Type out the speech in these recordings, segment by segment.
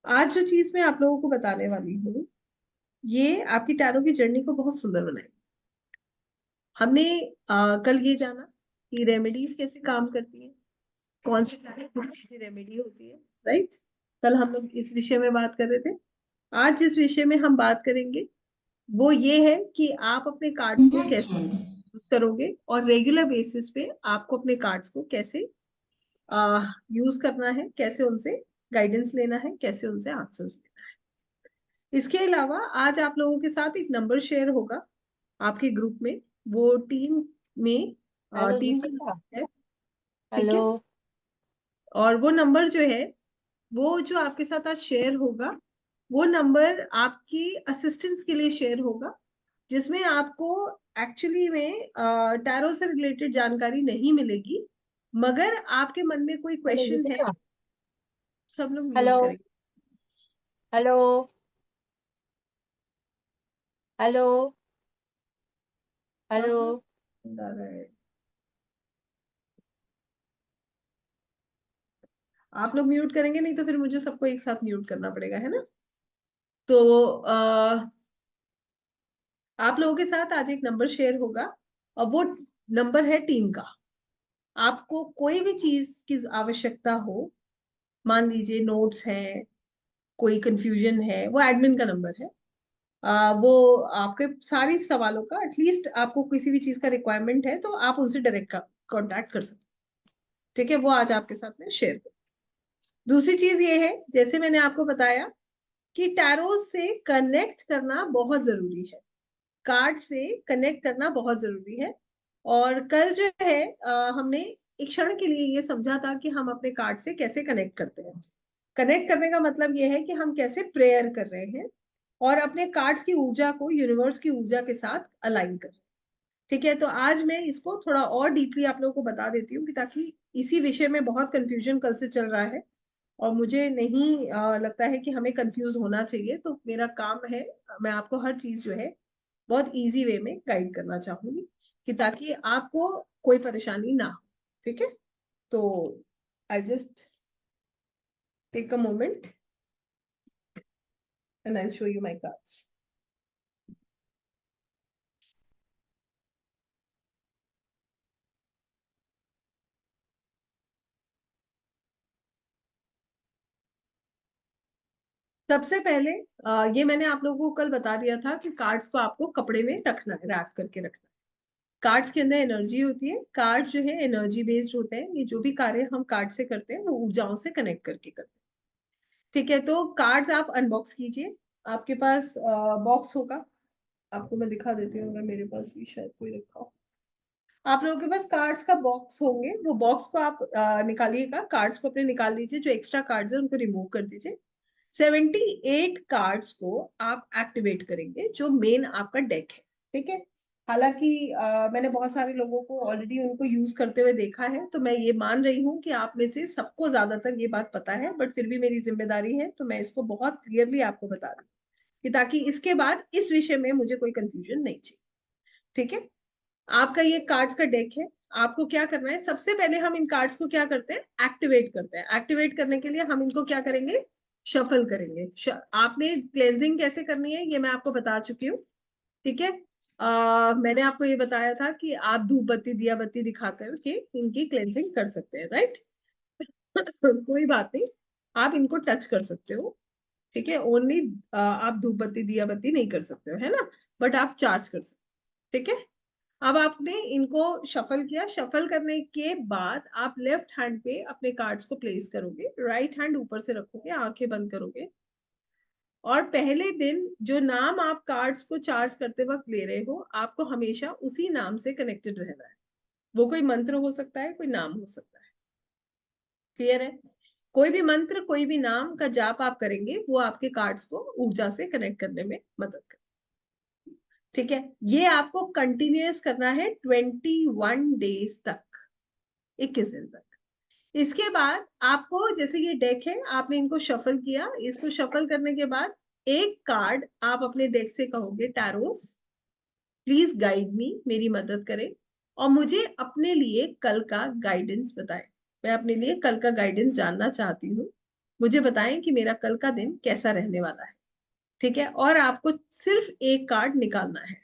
आज जो चीज मैं आप लोगों को बताने वाली हूँ, ये आपकी टैरो की जर्नी को बहुत सुंदर बनाएगी। हमने कल ये जाना कि रेमेडीज कैसे काम करती हैं, कौन सी सी रेमेडी होती है, राइट। कल हम लोग इस विषय में बात कर रहे थे। आज जिस विषय में हम बात करेंगे वो ये है कि आप अपने कार्ड्स को कैसे यूज करोगे और रेगुलर बेसिस पे आपको अपने कार्ड्स को कैसे यूज करना है, कैसे उनसे गाइडेंस लेना है, कैसे उनसे आंसर्स लेना है। इसके अलावा आज आप लोगों के साथ एक नंबर शेयर होगा आपके ग्रुप में। वो टीम में हेलो टीम का दीपिका। नंबर है, ठीक हेलो। है। और वो नंबर जो है, वो जो आपके साथ आज शेयर होगा, वो नंबर आपकी असिस्टेंस के लिए शेयर होगा, जिसमें आपको एक्चुअली में टैरो से रिलेटेड जानकारी नहीं मिलेगी। मगर आपके मन में कोई हेलो क्वेश्चन है, दीपिका। सब लोग म्यूट हेलो। करेंगे। हेलो। हेलो। हाँ हेलो। हाँ, आ रहा है। आप लोग म्यूट करेंगे, नहीं तो फिर मुझे सबको एक साथ म्यूट करना पड़ेगा, है ना। तो आप लोगों के साथ आज एक नंबर शेयर होगा, और वो नंबर है टीम का। आपको कोई भी चीज की आवश्यकता हो, मान लीजिए नोट्स है, कोई कंफ्यूजन है, वो एडमिन का नंबर है। वो आपके सारी सवालों का, एटलीस्ट आपको किसी भी चीज का रिक्वायरमेंट है तो आप उनसे डायरेक्ट कांटेक्ट कर सकते हैं, ठीक है। वो आज आपके साथ में शेयर कर। दूसरी चीज ये है, जैसे मैंने आपको बताया कि टैरो से कनेक्ट करना बहुत जरूरी है, कार्ड से कनेक्ट करना बहुत जरूरी है। और कल जो है हमने एक क्षण के लिए ये समझा था कि हम अपने कार्ड से कैसे कनेक्ट करते हैं। कनेक्ट करने का मतलब ये है कि हम कैसे प्रेयर कर रहे हैं और अपने कार्ड्स की ऊर्जा को यूनिवर्स की ऊर्जा के साथ अलाइन कर रहे हैं, ठीक है। तो आज मैं इसको थोड़ा और डीपली आप लोगों को बता देती हूँ कि ताकि इसी विषय में बहुत कंफ्यूजन कल से चल रहा है, और मुझे नहीं लगता है कि हमें कंफ्यूज होना चाहिए। तो मेरा काम है, मैं आपको हर चीज जो है बहुत इजी वे में गाइड करना चाहूंगी, कि ताकि आपको कोई परेशानी ना हो, ठीक है। तो I just take a moment and I show you my cards. सबसे पहले ये मैंने आप लोगों को कल बता दिया था कि कार्ड्स को आपको कपड़े में रखना है, रैप करके रखना है। कार्ड्स के अंदर एनर्जी होती है, कार्ड जो है एनर्जी बेस्ड होते हैं। ये जो भी कार्य हम कार्ड से करते हैं वो ऊर्जाओं से कनेक्ट करके करते हैं, ठीक है। तो कार्ड्स आप अनबॉक्स कीजिए। आपके पास बॉक्स होगा, आपको मैं दिखा देती हूँ, अगर मेरे पास भी शायद कोई रखा हो। आप लोगों के पास कार्ड्स का बॉक्स होंगे, वो बॉक्स को आप निकालिएगा, कार्ड्स को अपने निकाल लीजिए, जो एक्स्ट्रा कार्ड्स है उनको रिमूव कर दीजिए। 78 कार्ड्स को आप एक्टिवेट करेंगे, जो मेन आपका डेक है, ठीक है। हालांकि मैंने बहुत सारे लोगों को ऑलरेडी उनको यूज करते हुए देखा है, तो मैं ये मान रही हूँ कि आप में से सबको ज्यादातर ये बात पता है, बट फिर भी मेरी जिम्मेदारी है तो मैं इसको बहुत क्लियरली आपको बता रही हूँ, कि ताकि इसके बाद इस विषय में मुझे कोई कंफ्यूजन नहीं चाहिए, ठीक है। आपका ये कार्ड्स का डेक है। आपको क्या करना है, सबसे पहले हम इन कार्ड्स को क्या करते हैं, एक्टिवेट करते हैं। एक्टिवेट करने के लिए हम इनको क्या करेंगे, शफल करेंगे। आपने क्लेंजिंग कैसे करनी है ये मैं आपको बता चुकी हूँ, ठीक है। मैंने आपको ये बताया था कि आप धूप बत्ती दिया बत्ती दिखा करके इनकी क्लेंजिंग कर सकते हैं, राइट। कोई बात नहीं, आप इनको टच कर सकते हो, ठीक है। ओनली आप धूप बत्ती दिया बत्ती नहीं कर सकते हो, है ना, बट आप चार्ज कर सकते हो, ठीक है। अब आपने इनको शफल किया। शफल करने के बाद आप लेफ्ट हैंड पे अपने कार्ड्स को प्लेस करोगे, राइट हैंड ऊपर से रखोगे, आंखें बंद करोगे, और पहले दिन जो नाम आप कार्ड्स को चार्ज करते वक्त ले रहे हो, आपको हमेशा उसी नाम से कनेक्टेड रहना है। वो कोई मंत्र हो सकता है, कोई नाम हो सकता है, क्लियर है। कोई भी मंत्र, कोई भी नाम का जाप आप करेंगे, वो आपके कार्ड्स को ऊर्जा से कनेक्ट करने में मदद करें, ठीक है। ये आपको कंटिन्यूअस करना है 21 डेज तक, 21 दिन तक। इसके बाद आपको, जैसे ये डेक है, आपने इनको शफल किया, इसको शफल करने के बाद एक कार्ड आप अपने डेक से कहोगे, टैरोस प्लीज गाइड मी, मेरी मदद करें और मुझे अपने लिए कल का गाइडेंस बताएं। मैं अपने लिए कल का गाइडेंस जानना चाहती हूँ, मुझे बताएं कि मेरा कल का दिन कैसा रहने वाला है। ठीक है, और आपको सिर्फ एक कार्ड निकालना है।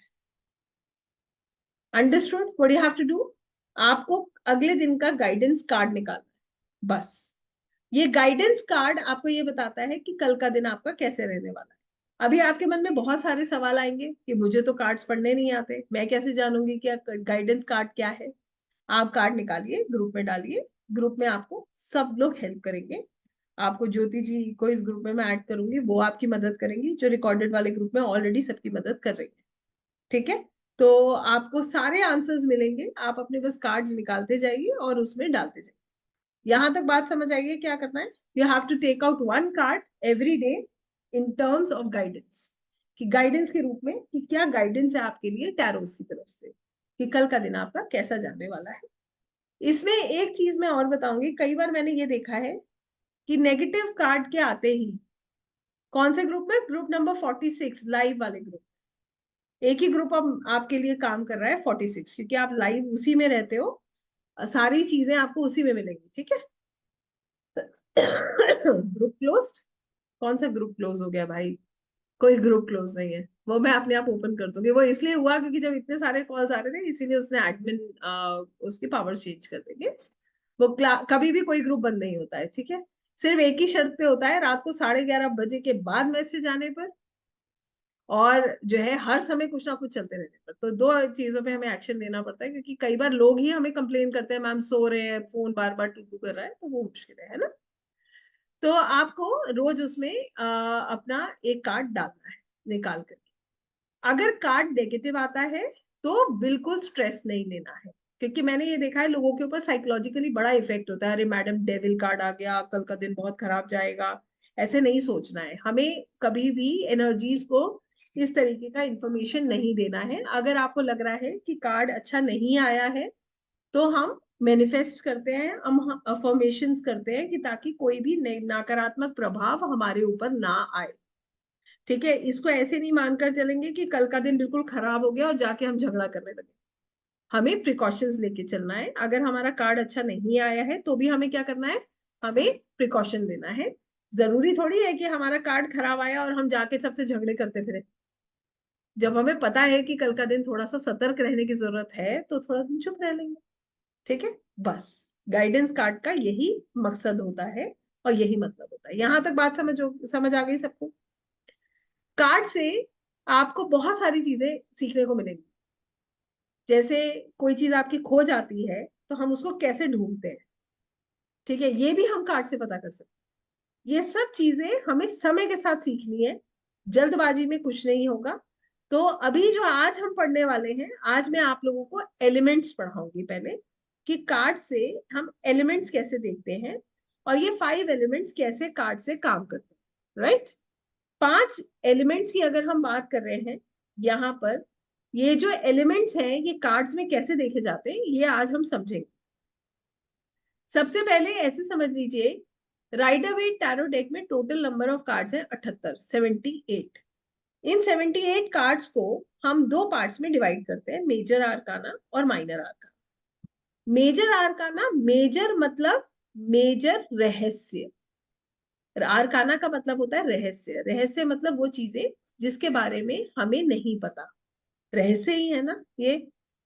Understood what you have to do? आपको अगले दिन का गाइडेंस कार्ड निकालना है बस। ये गाइडेंस कार्ड आपको ये बताता है कि कल का दिन आपका कैसे रहने वाला है। अभी आपके मन में बहुत सारे सवाल आएंगे कि मुझे तो कार्ड्स पढ़ने नहीं आते, मैं कैसे जानूंगी कि गाइडेंस कार्ड क्या है। आप कार्ड निकालिए, ग्रुप में डालिए। ग्रुप में आपको सब लोग हेल्प करेंगे। आपको ज्योति जी को इस ग्रुप में मैं ऐड करूंगी, वो आपकी मदद करेंगी, जो रिकॉर्डेड वाले ग्रुप में ऑलरेडी सबकी मदद कर रही है। ठीक है, तो आपको सारे आंसर्स मिलेंगे, आप अपने बस कार्ड्स निकालते जाइए और उसमें डालते जाइए। यहां तक बात समझ आइए क्या करना है? You have to take out one card every day in terms of guidance, कि गाइडेंस के रूप में कि क्या गाइडेंस है आपके लिए टैरोस की तरफ से कि कल का दिन आपका कैसा जाने वाला है। इसमें एक चीज मैं और बताऊंगी, कई बार मैंने ये देखा है कि नेगेटिव कार्ड के आते ही, कौन से ग्रुप में, ग्रुप नंबर 46 लाइव वाले ग्रुप, एक ही ग्रुप अब आपके लिए काम कर रहा है 46, क्योंकि आप लाइव उसी में रहते हो, सारी चीजें आपको उसी में मिलेंगी। ठीक है, ग्रुप क्लोज्ड? कौन सा ग्रुप क्लोज हो गया भाई? कोई ग्रुप क्लोज नहीं है, वो मैं अपने आप ओपन कर दूंगी। वो इसलिए हुआ क्योंकि जब इतने सारे कॉल्स आ रहे थे, इसीलिए उसने एडमिन उसकी पावर चेंज कर देंगे। वो कभी भी कोई ग्रुप बंद नहीं होता है। ठीक है, सिर्फ एक ही शर्त पे होता है, रात को 11:30 बजे के बाद मैसेज आने पर, और जो है हर समय कुछ ना कुछ चलते रहने पर। तो दो चीजों पे हमें एक्शन लेना पड़ता है, क्योंकि कई बार लोग ही हमें कंप्लेन करते हैं, मैम सो रहे हैं, फोन बार बार टू कर रहा है, तो वो मुश्किल है ना। तो आपको रोज उसमें अपना एक कार्ड डालना है निकाल कर। अगर कार्ड नेगेटिव आता है तो बिल्कुल स्ट्रेस नहीं लेना है, क्योंकि मैंने ये देखा है लोगों के ऊपर साइकोलॉजिकली बड़ा इफेक्ट होता है। अरे मैडम डेविल कार्ड आ गया, कल का दिन बहुत खराब जाएगा। ऐसे नहीं सोचना है हमें, कभी भी एनर्जीज को इस तरीके का इंफॉर्मेशन नहीं देना है। अगर आपको लग रहा है कि कार्ड अच्छा नहीं आया है, तो हम मैनिफेस्ट करते हैं, हम अफर्मेशंस करते हैं कि ताकि कोई भी नकारात्मक प्रभाव हमारे ऊपर ना आए। ठीक है, इसको ऐसे नहीं मानकर चलेंगे कि कल का दिन बिल्कुल खराब हो गया और जाके हम झगड़ा करने लगे। हमें प्रिकॉशंस लेके चलना है। अगर हमारा कार्ड अच्छा नहीं आया है तो भी हमें क्या करना है? हमें प्रिकॉशन लेना है। जरूरी थोड़ी है कि हमारा कार्ड खराब आया और हम जाके सबसे झगड़े करते फिरे। जब हमें पता है कि कल का दिन थोड़ा सा सतर्क रहने की जरूरत है, तो थोड़ा दिन चुप रह लेंगे। ठीक है, बस गाइडेंस कार्ड का यही मकसद होता है और यही मतलब होता है। यहां तक बात समझ आ गई सबको? कार्ड से आपको बहुत सारी चीजें सीखने को मिलेंगी। जैसे कोई चीज आपकी खो जाती है तो हम उसको कैसे ढूंढते हैं, ठीक है, ये भी हम कार्ड से पता कर सकते हैं। ये सब चीजें हमें समय के साथ सीखनी है, जल्दबाजी में कुछ नहीं होगा। तो अभी जो आज हम पढ़ने वाले हैं, आज मैं आप लोगों को एलिमेंट्स पढ़ाऊंगी पहले, कि कार्ड से हम एलिमेंट्स कैसे देखते हैं और ये 5 एलिमेंट्स कैसे कार्ड से काम करते हैं। राइट, 5 एलिमेंट्स की अगर हम बात कर रहे हैं यहाँ पर, ये जो एलिमेंट्स हैं ये कार्ड्स में कैसे देखे जाते हैं ये आज हम समझेंगे। सबसे पहले ऐसे समझ लीजिए, राइडर वेट टैरो डेक में टोटल नंबर ऑफ कार्ड्स हैं 78, 78। इन 78 कार्ड्स को हम दो पार्ट्स में डिवाइड करते हैं, मेजर आर्काना और minor arcana. Major arcana, major मतलब मेजर रहस्य, आर्काना का मतलब होता है रहस्य। रहस्य मतलब वो चीजें जिसके बारे में हमें नहीं पता, रहस्य ही है ना ये।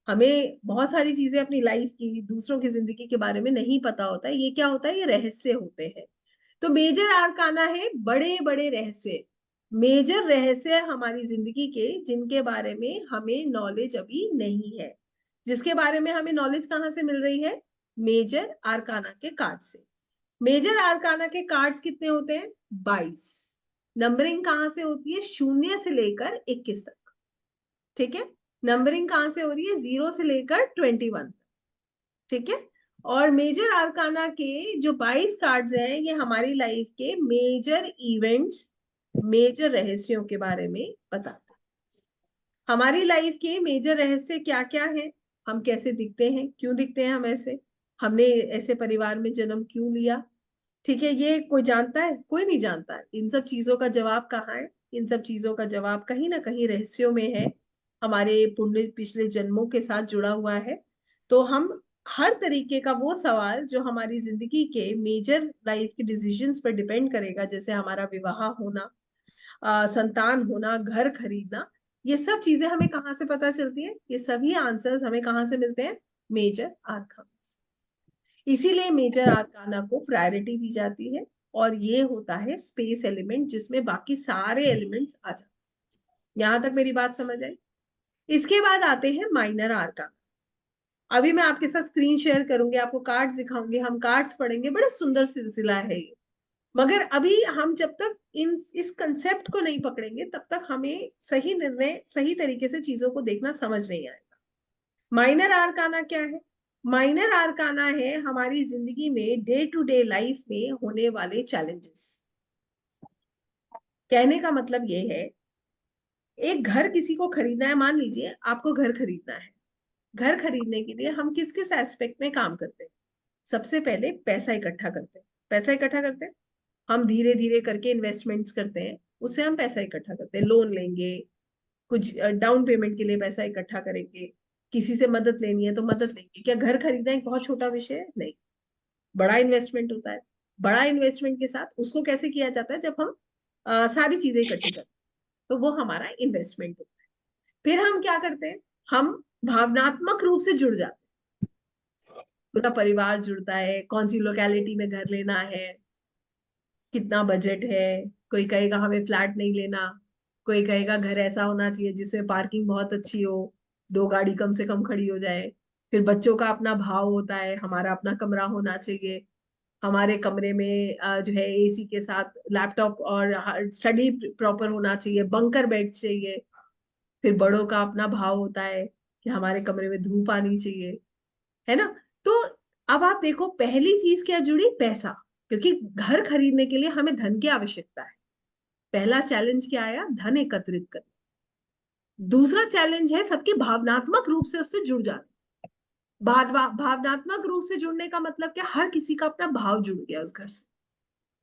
हमें बहुत सारी चीजें अपनी लाइफ की, दूसरों की जिंदगी के बारे में नहीं पता होता है, ये क्या होता है? ये रहस्य होते हैं। तो मेजर आर्काना है बड़े बड़े रहस्य, मेजर रहस्य हमारी जिंदगी के, जिनके बारे में हमें नॉलेज अभी नहीं है। जिसके बारे में हमें नॉलेज कहाँ से मिल रही है? मेजर आर्काना के कार्ड से। मेजर आर्काना के कार्ड्स कितने होते हैं? 22। नंबरिंग कहाँ से होती है? 0 से लेकर 21 तक। ठीक है, नंबरिंग कहाँ से हो रही है? 0 से लेकर 21। ठीक है, और मेजर आर्काना के जो 22 कार्ड्स हैं ये हमारी लाइफ के मेजर इवेंट्स, मेजर रहस्यों के बारे में बताते हैं। हमारी लाइफ के मेजर रहस्य क्या क्या है? हम कैसे दिखते हैं, क्यों दिखते हैं हम ऐसे, हमने ऐसे परिवार में जन्म क्यों लिया। ठीक है, ये कोई जानता है? कोई नहीं जानता है। इन सब चीजों का जवाब कहाँ है? इन सब चीजों का जवाब कहीं ना कहीं रहस्यों में है, हमारे पुण्य पिछले जन्मों के साथ जुड़ा हुआ है। तो हम हर तरीके का वो सवाल जो हमारी जिंदगी के मेजर लाइफ के डिसीजंस पर डिपेंड करेगा, जैसे हमारा विवाह होना, संतान होना, घर खरीदना, ये सब चीजें हमें कहाँ से पता चलती हैं? ये सभी आंसर्स हमें कहाँ से मिलते हैं? मेजर आर्काना से। इसीलिए मेजर आर्काना को प्रायोरिटी दी जाती है, और ये होता है स्पेस एलिमेंट जिसमें बाकी सारे एलिमेंट्स आ जाते हैं। यहां तक मेरी बात समझ आई? इसके बाद आते हैं माइनर आर्काना। अभी मैं आपके साथ स्क्रीन शेयर करूंगी, आपको कार्ड्स दिखाऊंगी, हम कार्ड्स पढ़ेंगे, बड़ा सुंदर सिलसिला है ये। मगर अभी हम जब तक इस कंसेप्ट को नहीं पकड़ेंगे तब तक हमें सही निर्णय, सही तरीके से चीजों को देखना समझ नहीं आएगा। माइनर आर्काना क्या है? माइनर आर्काना है हमारी जिंदगी में डे टू डे लाइफ में होने वाले चैलेंजेस। कहने का मतलब ये है, एक घर किसी को खरीदना है, मान लीजिए आपको घर खरीदना है। घर खरीदने के लिए हम किस किस एस्पेक्ट में काम करते हैं? सबसे पहले पैसा इकट्ठा करते हैं। पैसा इकट्ठा करते हैं, हम धीरे धीरे करके इन्वेस्टमेंट्स करते हैं, उससे हम पैसा इकट्ठा करते हैं। लोन लेंगे, कुछ डाउन पेमेंट के लिए पैसा इकट्ठा करेंगे, किसी से मदद लेनी है तो मदद लेंगे। क्या घर खरीदना एक बहुत छोटा विषय है? नहीं, बड़ा इन्वेस्टमेंट होता है। बड़ा इन्वेस्टमेंट के साथ उसको कैसे किया जाता है? जब हम सारी चीजें इकट्ठी करते हैं, तो वो हमारा इन्वेस्टमेंट होता है। फिर हम क्या करते हैं? हम भावनात्मक रूप से जुड़ जाते हैं। पूरा परिवार जुड़ता है, कौन सी लोकेलिटी में घर लेना है, कितना बजट है। कोई कहेगा हमें फ्लैट नहीं लेना, कोई कहेगा घर ऐसा होना चाहिए जिसमें पार्किंग बहुत अच्छी हो, दो गाड़ी कम से कम खड़ी हो जाए। फिर बच्चों का अपना भाव होता है, हमारा अपना कमरा होना चाहिए, हमारे कमरे में जो है एसी के साथ लैपटॉप और स्टडी प्रॉपर होना चाहिए, बंकर बेड चाहिए। फिर बड़ों का अपना भाव होता है कि हमारे कमरे में धूप आनी चाहिए, है ना? तो अब आप देखो, पहली चीज क्या जुड़ी? पैसा। क्योंकि घर खरीदने के लिए हमें धन की आवश्यकता है। पहला चैलेंज क्या आया? धन एकत्रित कर। दूसरा चैलेंज है सबके भावनात्मक रूप से उससे जुड़ जाना। भावनात्मक रूप से जुड़ने का मतलब क्या? हर किसी का अपना भाव जुड़ गया उस घर से।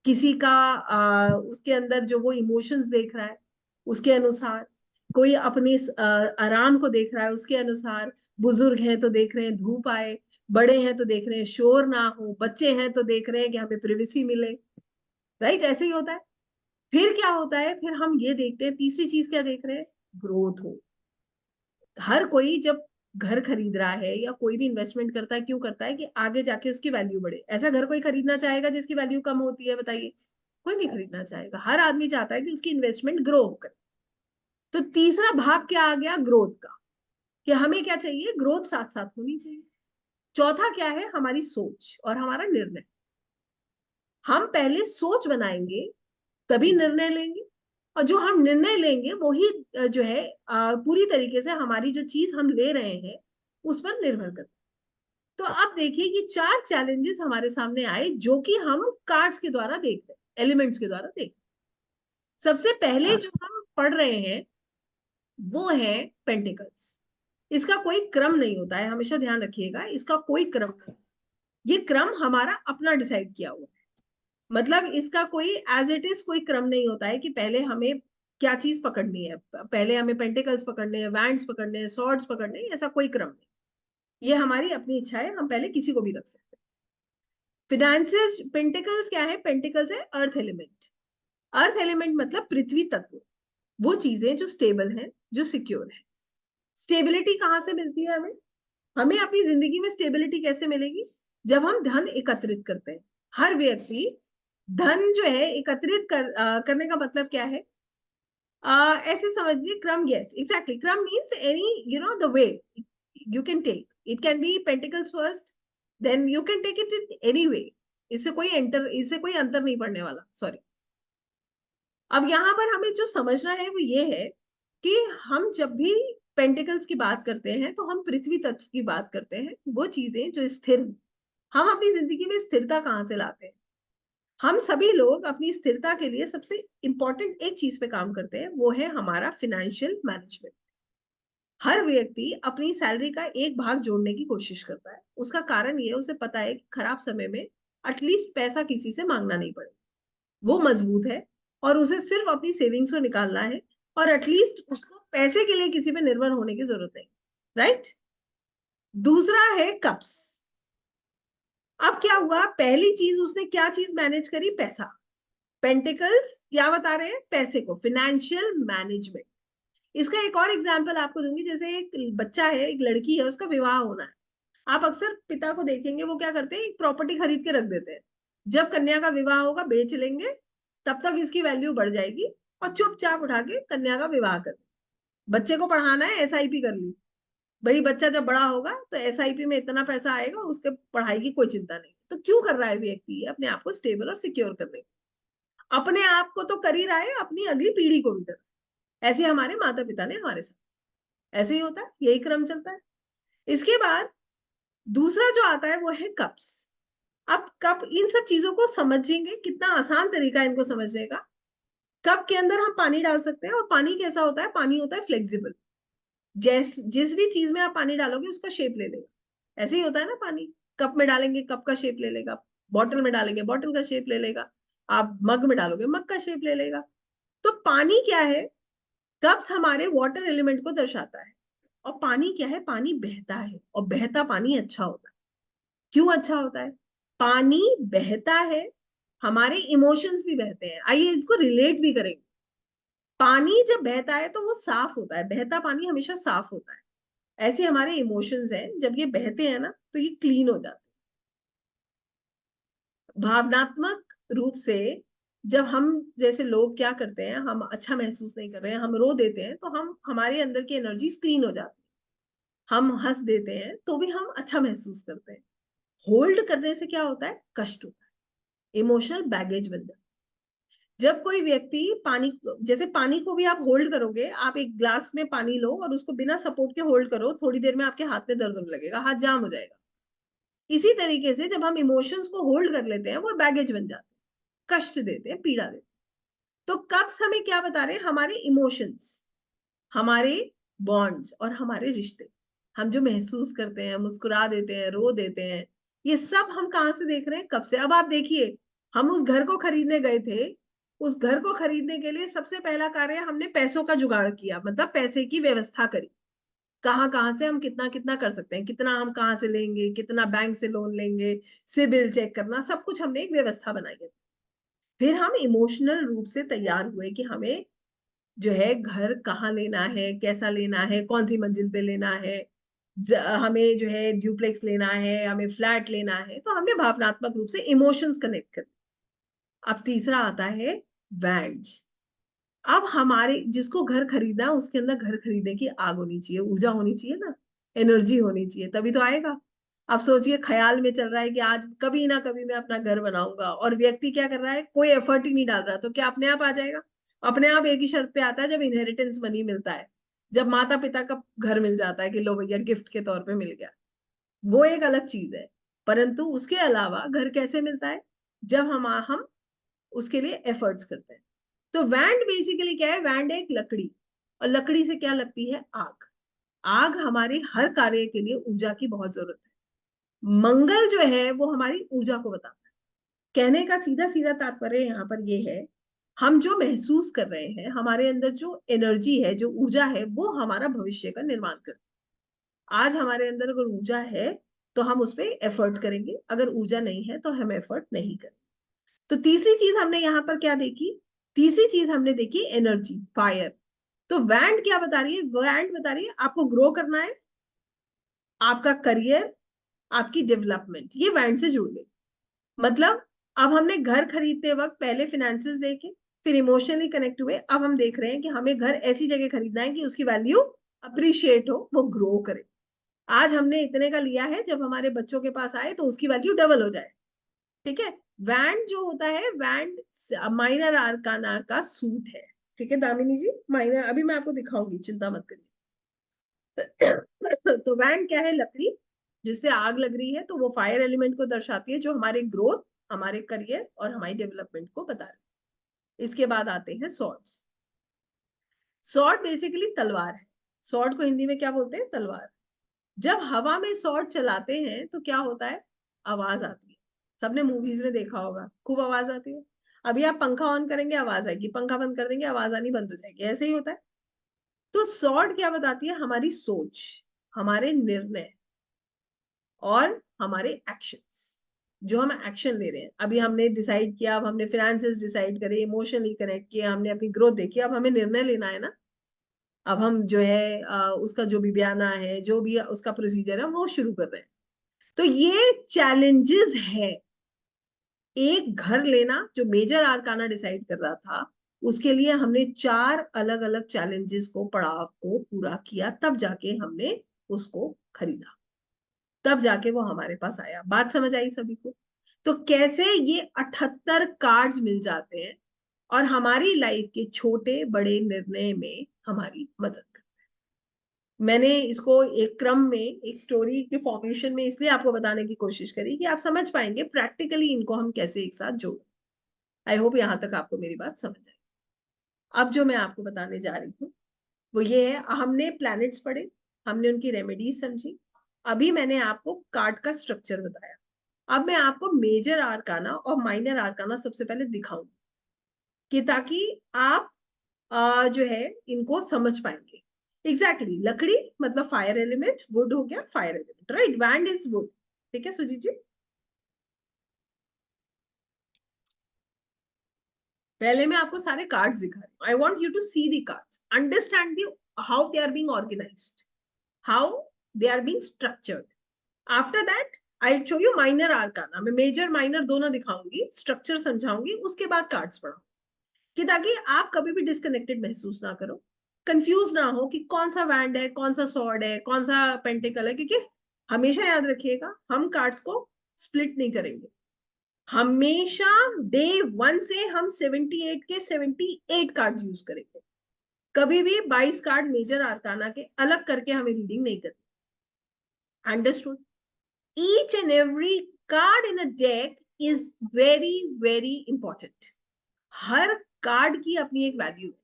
किसी का उसके अंदर जो वो इमोशंस देख रहा है उसके अनुसार, कोई अपने आराम को देख रहा है उसके अनुसार। बुजुर्ग हैं तो देख रहे हैं धूप आए, बड़े हैं तो देख रहे हैं शोर ना हो, बच्चे हैं तो देख रहे हैं कि हमें प्रिवेसी मिले। राइट, ऐसे ही होता है। फिर क्या होता है? फिर हम ये देखते हैं, तीसरी चीज क्या देख रहे हैं? ग्रोथ हो। हर कोई जब घर खरीद रहा है या कोई भी इन्वेस्टमेंट करता है, क्यों करता है? कि आगे जाके उसकी वैल्यू बढ़े। ऐसा घर कोई खरीदना चाहेगा जिसकी वैल्यू कम होती है? बताइए, कोई नहीं खरीदना चाहेगा। हर आदमी चाहता है कि उसकी इन्वेस्टमेंट ग्रो करे। तो तीसरा भाग क्या आ गया? ग्रोथ का। कि हमें क्या चाहिए? ग्रोथ साथ साथ होनी चाहिए। चौथा क्या है? हमारी सोच और हमारा निर्णय। हम पहले सोच बनाएंगे, तभी निर्णय लेंगे। और जो हम निर्णय लेंगे वही जो है पूरी तरीके से हमारी जो चीज हम ले रहे हैं उस पर निर्भर करता है। तो आप देखिए कि चार चैलेंजेस हमारे सामने आए जो कि हम कार्ड्स के द्वारा देख रहे हैं, एलिमेंट्स के द्वारा देख रहे हैं। सबसे पहले जो हम पढ़ रहे हैं वो है पेंटिकल्स। इसका कोई क्रम नहीं होता है, हमेशा ध्यान रखिएगा, इसका कोई क्रम नहीं। ये क्रम हमारा अपना डिसाइड किया हुआ है। मतलब इसका कोई एज इट इज कोई क्रम नहीं होता है कि पहले हमें क्या चीज पकड़नी है, पहले हमें पेंटिकल्स पकड़ने हैं, वैंड्स पकड़ने हैं, सॉर्ड्स पकड़ने हैं, ऐसा कोई क्रम नहीं। ये हमारी अपनी इच्छा है, हम पहले किसी को भी रख सकते हैं। फिनेंसेस, पेंटिकल्स क्या है? पेंटिकल्स है अर्थ एलिमेंट। अर्थ एलिमेंट मतलब पृथ्वी तत्व। वो चीजें जो स्टेबल हैं, जो सिक्योर है। स्टेबिलिटी कहाँ से मिलती है हमें? हमें अपनी जिंदगी में स्टेबिलिटी कैसे मिलेगी? जब हम धन एकत्रित करते हैं। हर व्यक्ति धन जो है एकत्रित करने का मतलब क्या है? ऐसे समझिए, क्रम। यस, एग्जैक्टली, क्रम means any the way you can take it. Can be pentacles first, then you can take it in any way. इससे कोई अंतर नहीं पड़ने वाला, सॉरी। अब यहाँ पर हमें जो समझना है वो ये है कि हम जब भी पेंटिकल्स की बात करते हैं तो हम पृथ्वी तत्व की बात करते हैं, वो चीजें जो स्थिर। हम अपनी जिंदगी में स्थिरता कहाँ से लाते हैं? हम सभी लोग अपनी स्थिरता के लिए सबसे इंपॉर्टेंट एक चीज पे काम करते हैं, वो है हमारा फिनेंशियल मैनेजमेंट। हर व्यक्ति अपनी सैलरी का एक भाग जोड़ने की कोशिश करता है। उसका कारण ये है, उसे पता है कि खराब समय में एटलीस्ट पैसा किसी से मांगना नहीं पड़े। वो मजबूत है और उसे सिर्फ अपनी सेविंग्स को निकालना है, और एटलीस्ट उसको पैसे के लिए किसी पे निर्भर होने की जरूरत नहीं। राइट? दूसरा है कप्स। अब क्या हुआ, पहली चीज उसने क्या चीज मैनेज करी, पैसा। पेंटिकल्स क्या बता रहे हैं, पैसे को, फाइनेंशियल मैनेजमेंट। इसका एक और एग्जांपल आपको दूंगी, जैसे एक बच्चा है, एक लड़की है, उसका विवाह होना है। आप अक्सर पिता को देखेंगे वो क्या करते हैं, एक प्रॉपर्टी खरीद के रख देते हैं। जब कन्या का विवाह होगा बेच लेंगे, तब तक इसकी वैल्यू बढ़ जाएगी, और चुपचाप उठा के कन्या का विवाह कर। बच्चे को पढ़ाना है, एसआईपी कर ली। भाई बच्चा जब बड़ा होगा तो एसआईपी में इतना पैसा आएगा, उसके पढ़ाई की कोई चिंता नहीं। तो क्यों कर रहा है व्यक्ति, अपने आप को स्टेबल और सिक्योर करने, अपने आप को तो कर ही रहा है, अपनी अगली पीढ़ी को भी कर रहा है। ऐसे हमारे माता पिता ने हमारे साथ, ऐसे ही होता है, यही क्रम चलता है। इसके बाद दूसरा जो आता है वो है कप्स। अब कप, इन सब चीजों को समझेंगे, कितना आसान तरीका है इनको समझने का। कप के अंदर हम पानी डाल सकते हैं, और पानी कैसा होता है, पानी होता है फ्लेक्सिबल। जिस भी चीज में आप पानी डालोगे उसका शेप ले लेगा। ऐसे ही होता है ना, पानी कप में डालेंगे कप का शेप ले लेगा, बॉटल में डालेंगे बॉटल का शेप ले लेगा, आप मग में डालोगे मग का शेप ले लेगा। तो पानी क्या है, कप्स हमारे वाटर एलिमेंट को दर्शाता है। और पानी क्या है, पानी बहता है, और बहता पानी अच्छा होता है। क्यों अच्छा होता है, पानी बहता है, हमारे इमोशंस भी बहते हैं। आइए इसको रिलेट भी करेंगे। पानी जब बहता है तो वो साफ होता है, बहता पानी हमेशा साफ होता है। ऐसे हमारे इमोशंस हैं, जब ये बहते हैं ना तो ये क्लीन हो जाते हैं भावनात्मक रूप से। जब हम जैसे लोग क्या करते हैं, हम अच्छा महसूस नहीं कर रहे हैं, हम रो देते हैं, तो हम, हमारे अंदर की एनर्जी क्लीन हो जाती है। हम हंस देते हैं तो भी हम अच्छा महसूस करते हैं। होल्ड करने से क्या होता है, कष्ट होता है, इमोशनल बैगेज बन जाता है। जब कोई व्यक्ति पानी, जैसे पानी को भी आप होल्ड करोगे, आप एक ग्लास में पानी लो और उसको बिना सपोर्ट के होल्ड करो, थोड़ी देर में आपके हाथ में दर्द होने लगेगा, हाथ जाम हो जाएगा। इसी तरीके से जब हम इमोशंस को होल्ड कर लेते हैं, वो बैगेज बन जाते हैं, कष्ट देते हैं, पीड़ा देते हैं। तो कब्स हमें क्या बता रहे हैं, हमारे इमोशंस, हमारे बॉन्ड्स और हमारे रिश्ते, हम जो महसूस करते हैं, मुस्कुरा देते हैं, रो देते हैं, ये सब हम कहाँ से देख रहे हैं, कब से। अब आप देखिए, हम उस घर को खरीदने गए थे, उस घर को खरीदने के लिए सबसे पहला कार्य हमने पैसों का जुगाड़ किया, मतलब पैसे की व्यवस्था करी। कहाँ कहाँ से हम कितना कितना कर सकते हैं, कितना हम कहाँ से लेंगे, कितना बैंक से लोन लेंगे, सिबिल चेक करना, सब कुछ हमने एक व्यवस्था बनाई है। फिर हम इमोशनल रूप से तैयार हुए कि हमें जो है घर कहाँ लेना है, कैसा लेना है, कौन सी मंजिल पे लेना है, हमें जो है ड्यूप्लेक्स लेना है, हमें फ्लैट लेना है। तो हमने भावनात्मक रूप से इमोशंस कनेक्ट कर। अब तीसरा आता है वैंड्स। अब हमारे जिसको घर खरीदना है, उसके अंदर घर खरीदने की आग होनी चाहिए, ऊर्जा होनी चाहिए ना, एनर्जी होनी चाहिए, तभी तो आएगा। अब सोचिए, ख्याल में चल रहा है कि आज कभी ना कभी मैं अपना घर बनाऊंगा, और व्यक्ति क्या कर रहा है, कोई एफर्ट ही नहीं डाल रहा, तो क्या अपने आप आ जाएगा। अपने आप एक ही शर्त पे आता है, जब इनहेरिटेंस मनी मिलता है, जब माता पिता का घर मिल जाता है कि लो भैया गिफ्ट के तौर पे मिल गया, वो एक अलग चीज है। परंतु उसके अलावा घर कैसे मिलता है, जब हम उसके लिए एफर्ट्स करते हैं। तो वैंड बेसिकली क्या है, वैंड एक लकड़ी, और लकड़ी से क्या लगती है, आग। आग हमारे हर कार्य के लिए ऊर्जा की बहुत जरूरत है। मंगल जो है वो हमारी ऊर्जा को बताता है। कहने का सीधा सीधा तात्पर्य यहाँ पर ये है, हम जो महसूस कर रहे हैं, हमारे अंदर जो एनर्जी है, जो ऊर्जा है, वो हमारा भविष्य का निर्माण करती है। आज हमारे अंदर अगर ऊर्जा है तो हम उस पर एफर्ट करेंगे, अगर ऊर्जा नहीं है तो हम एफर्ट नहीं करेंगे। तो तीसरी चीज हमने यहाँ पर क्या देखी, तीसरी चीज हमने देखी एनर्जी, फायर। तो वैंड क्या बता रही है, वैंड बता रही है आपको ग्रो करना है, आपका करियर, आपकी डेवलपमेंट, ये वैंड से जुड़ गई। मतलब अब हमने घर खरीदते वक्त पहले फिनेंसेस देखे, फिर इमोशनली कनेक्ट हुए, अब हम देख रहे हैं कि हमें घर ऐसी जगह खरीदना है कि उसकी वैल्यू अप्रिशिएट हो, वो ग्रो करे। आज हमने इतने का लिया है, जब हमारे बच्चों के पास आए तो उसकी वैल्यू डबल हो जाए। ठीक है। वैंड जो होता है, वैंड माइनर आर्काना का सूट है। ठीक है दामिनी जी, माइनर अभी मैं आपको दिखाऊंगी, चिंता मत करिए। तो वैंड क्या है, लकड़ी जिससे आग लग रही है, तो वो फायर एलिमेंट को दर्शाती है, जो हमारे ग्रोथ, हमारे करियर और हमारी डेवलपमेंट को बता रहे हैं। इसके बाद आते हैं सॉर्ड्स। सॉर्ड बेसिकली तलवार है। सॉर्ड को हिंदी में क्या बोलते हैं, तलवार। जब हवा में सॉर्ड चलाते हैं तो क्या होता है, आवाज आती है। सबने मूवीज में देखा होगा, खूब आवाज आती है। अभी आप पंखा ऑन करेंगे आवाज आएगी, पंखा बंद कर देंगे आवाज आनी बंद हो जाएगी, ऐसे ही होता है। तो सॉर्ड क्या बताती है, हमारी सोच, हमारे निर्णय और हमारे एक्शंस। जो हम एक्शन ले रहे हैं। अभी हमने डिसाइड किया, अब हमने फिनेंसेस डिसाइड करे, इमोशनली कनेक्ट किया, हमने अपनी ग्रोथ देखी, अब हमें निर्णय लेना है ना। अब हम जो है उसका जो भी बयाना है, जो भी उसका प्रोसीजर है, वो शुरू कर रहे हैं। तो ये चैलेंजेस है। एक घर लेना जो मेजर आर्काना डिसाइड कर रहा था, उसके लिए हमने 4 अलग अलग चैलेंजेस को, पड़ाव को पूरा किया, तब जाके हमने उसको खरीदा, तब जाके वो हमारे पास आया। बात समझ आई सभी को? तो कैसे ये 78 कार्ड्स मिल जाते हैं और हमारी लाइफ के छोटे बड़े निर्णय में हमारी मदद करते हैं। मैंने इसको एक क्रम में, एक स्टोरी के फॉर्मेशन में इसलिए आपको बताने की कोशिश करी कि आप समझ पाएंगे प्रैक्टिकली इनको हम कैसे एक साथ जोड़ें। आई होप यहां तक आपको मेरी बात समझ आई। अब जो मैं आपको बताने जा रही हूँ वो ये है, हमने प्लैनेट्स पढ़े, हमने उनकी रेमेडीज समझी, अभी मैंने आपको कार्ड का स्ट्रक्चर बताया। अब मैं आपको मेजर आर्काना और माइनर आर्काना सबसे पहले दिखाऊंगी, कि ताकि आप जो है इनको समझ पाएंगे। एग्जैक्टली लकड़ी मतलब फायर एलिमेंट, वुड हो गया fire element, right, wand is would. ठीक है सुजीत जी? पहले मैं आपको सारे कार्ड्स दिखा रही हूँ। I want you to see the cards, understand the how they are being organised, how they are being structured. After that, I'll show you minor arcana. मैं मेजर माइनर दोनों दिखाऊंगी, स्ट्रक्चर समझाऊंगी, उसके बाद कार्ड्स पढ़ाऊंगी, कि ताकि आप कभी भी डिस्कनेक्टेड महसूस ना करो, कंफ्यूज ना हो कि कौन सा वैंड है, कौन सा सॉर्ड है, कौन सा पेंटिकल है। क्योंकि हमेशा याद रखिएगा, हम कार्ड्स को स्प्लिट नहीं करेंगे। हमेशा डे 1 से हम 78 के 78 कार्ड यूज करेंगे। कभी भी 22 कार्ड मेजर आर्काना के अलग करके हमें रीडिंग नहीं करनी। Understood? Each and every card in a deck is very very important. Her card की अपनी एक वैल्यू है।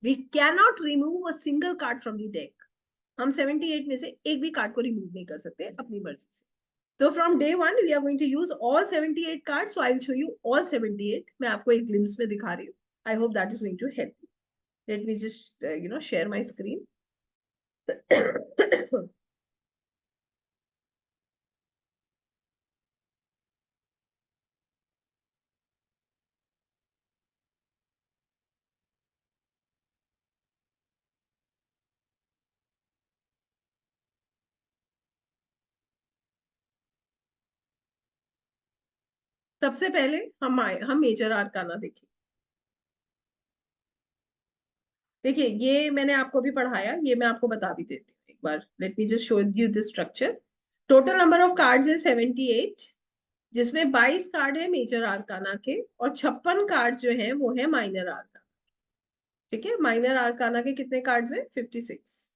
We cannot remove a single card from the deck. हम 78 में से एक भी कार्ड को रिमूव नहीं कर सकते अपनी मर्जी से। तो from day 1 we are going to use all 78 card, so I will show you all 78। मैं आपको एक ग्लिम्स में दिखा रही हूँ। I hope that is going to help you. Let me just share my screen. सबसे पहले हम मेजर आर्काना देखें। देखिए, ये मैंने आपको भी पढ़ाया, ये मैं आपको बता भी देती हूँ एक बार। Let me just show you this structure. Total number of cards है 78, जिसमें 22 कार्ड है मेजर आर्काना के और 56 कार्ड जो है वो है माइनर आर्काना। ठीक है, माइनर आर्काना के कितने कार्ड्स हैं? 56।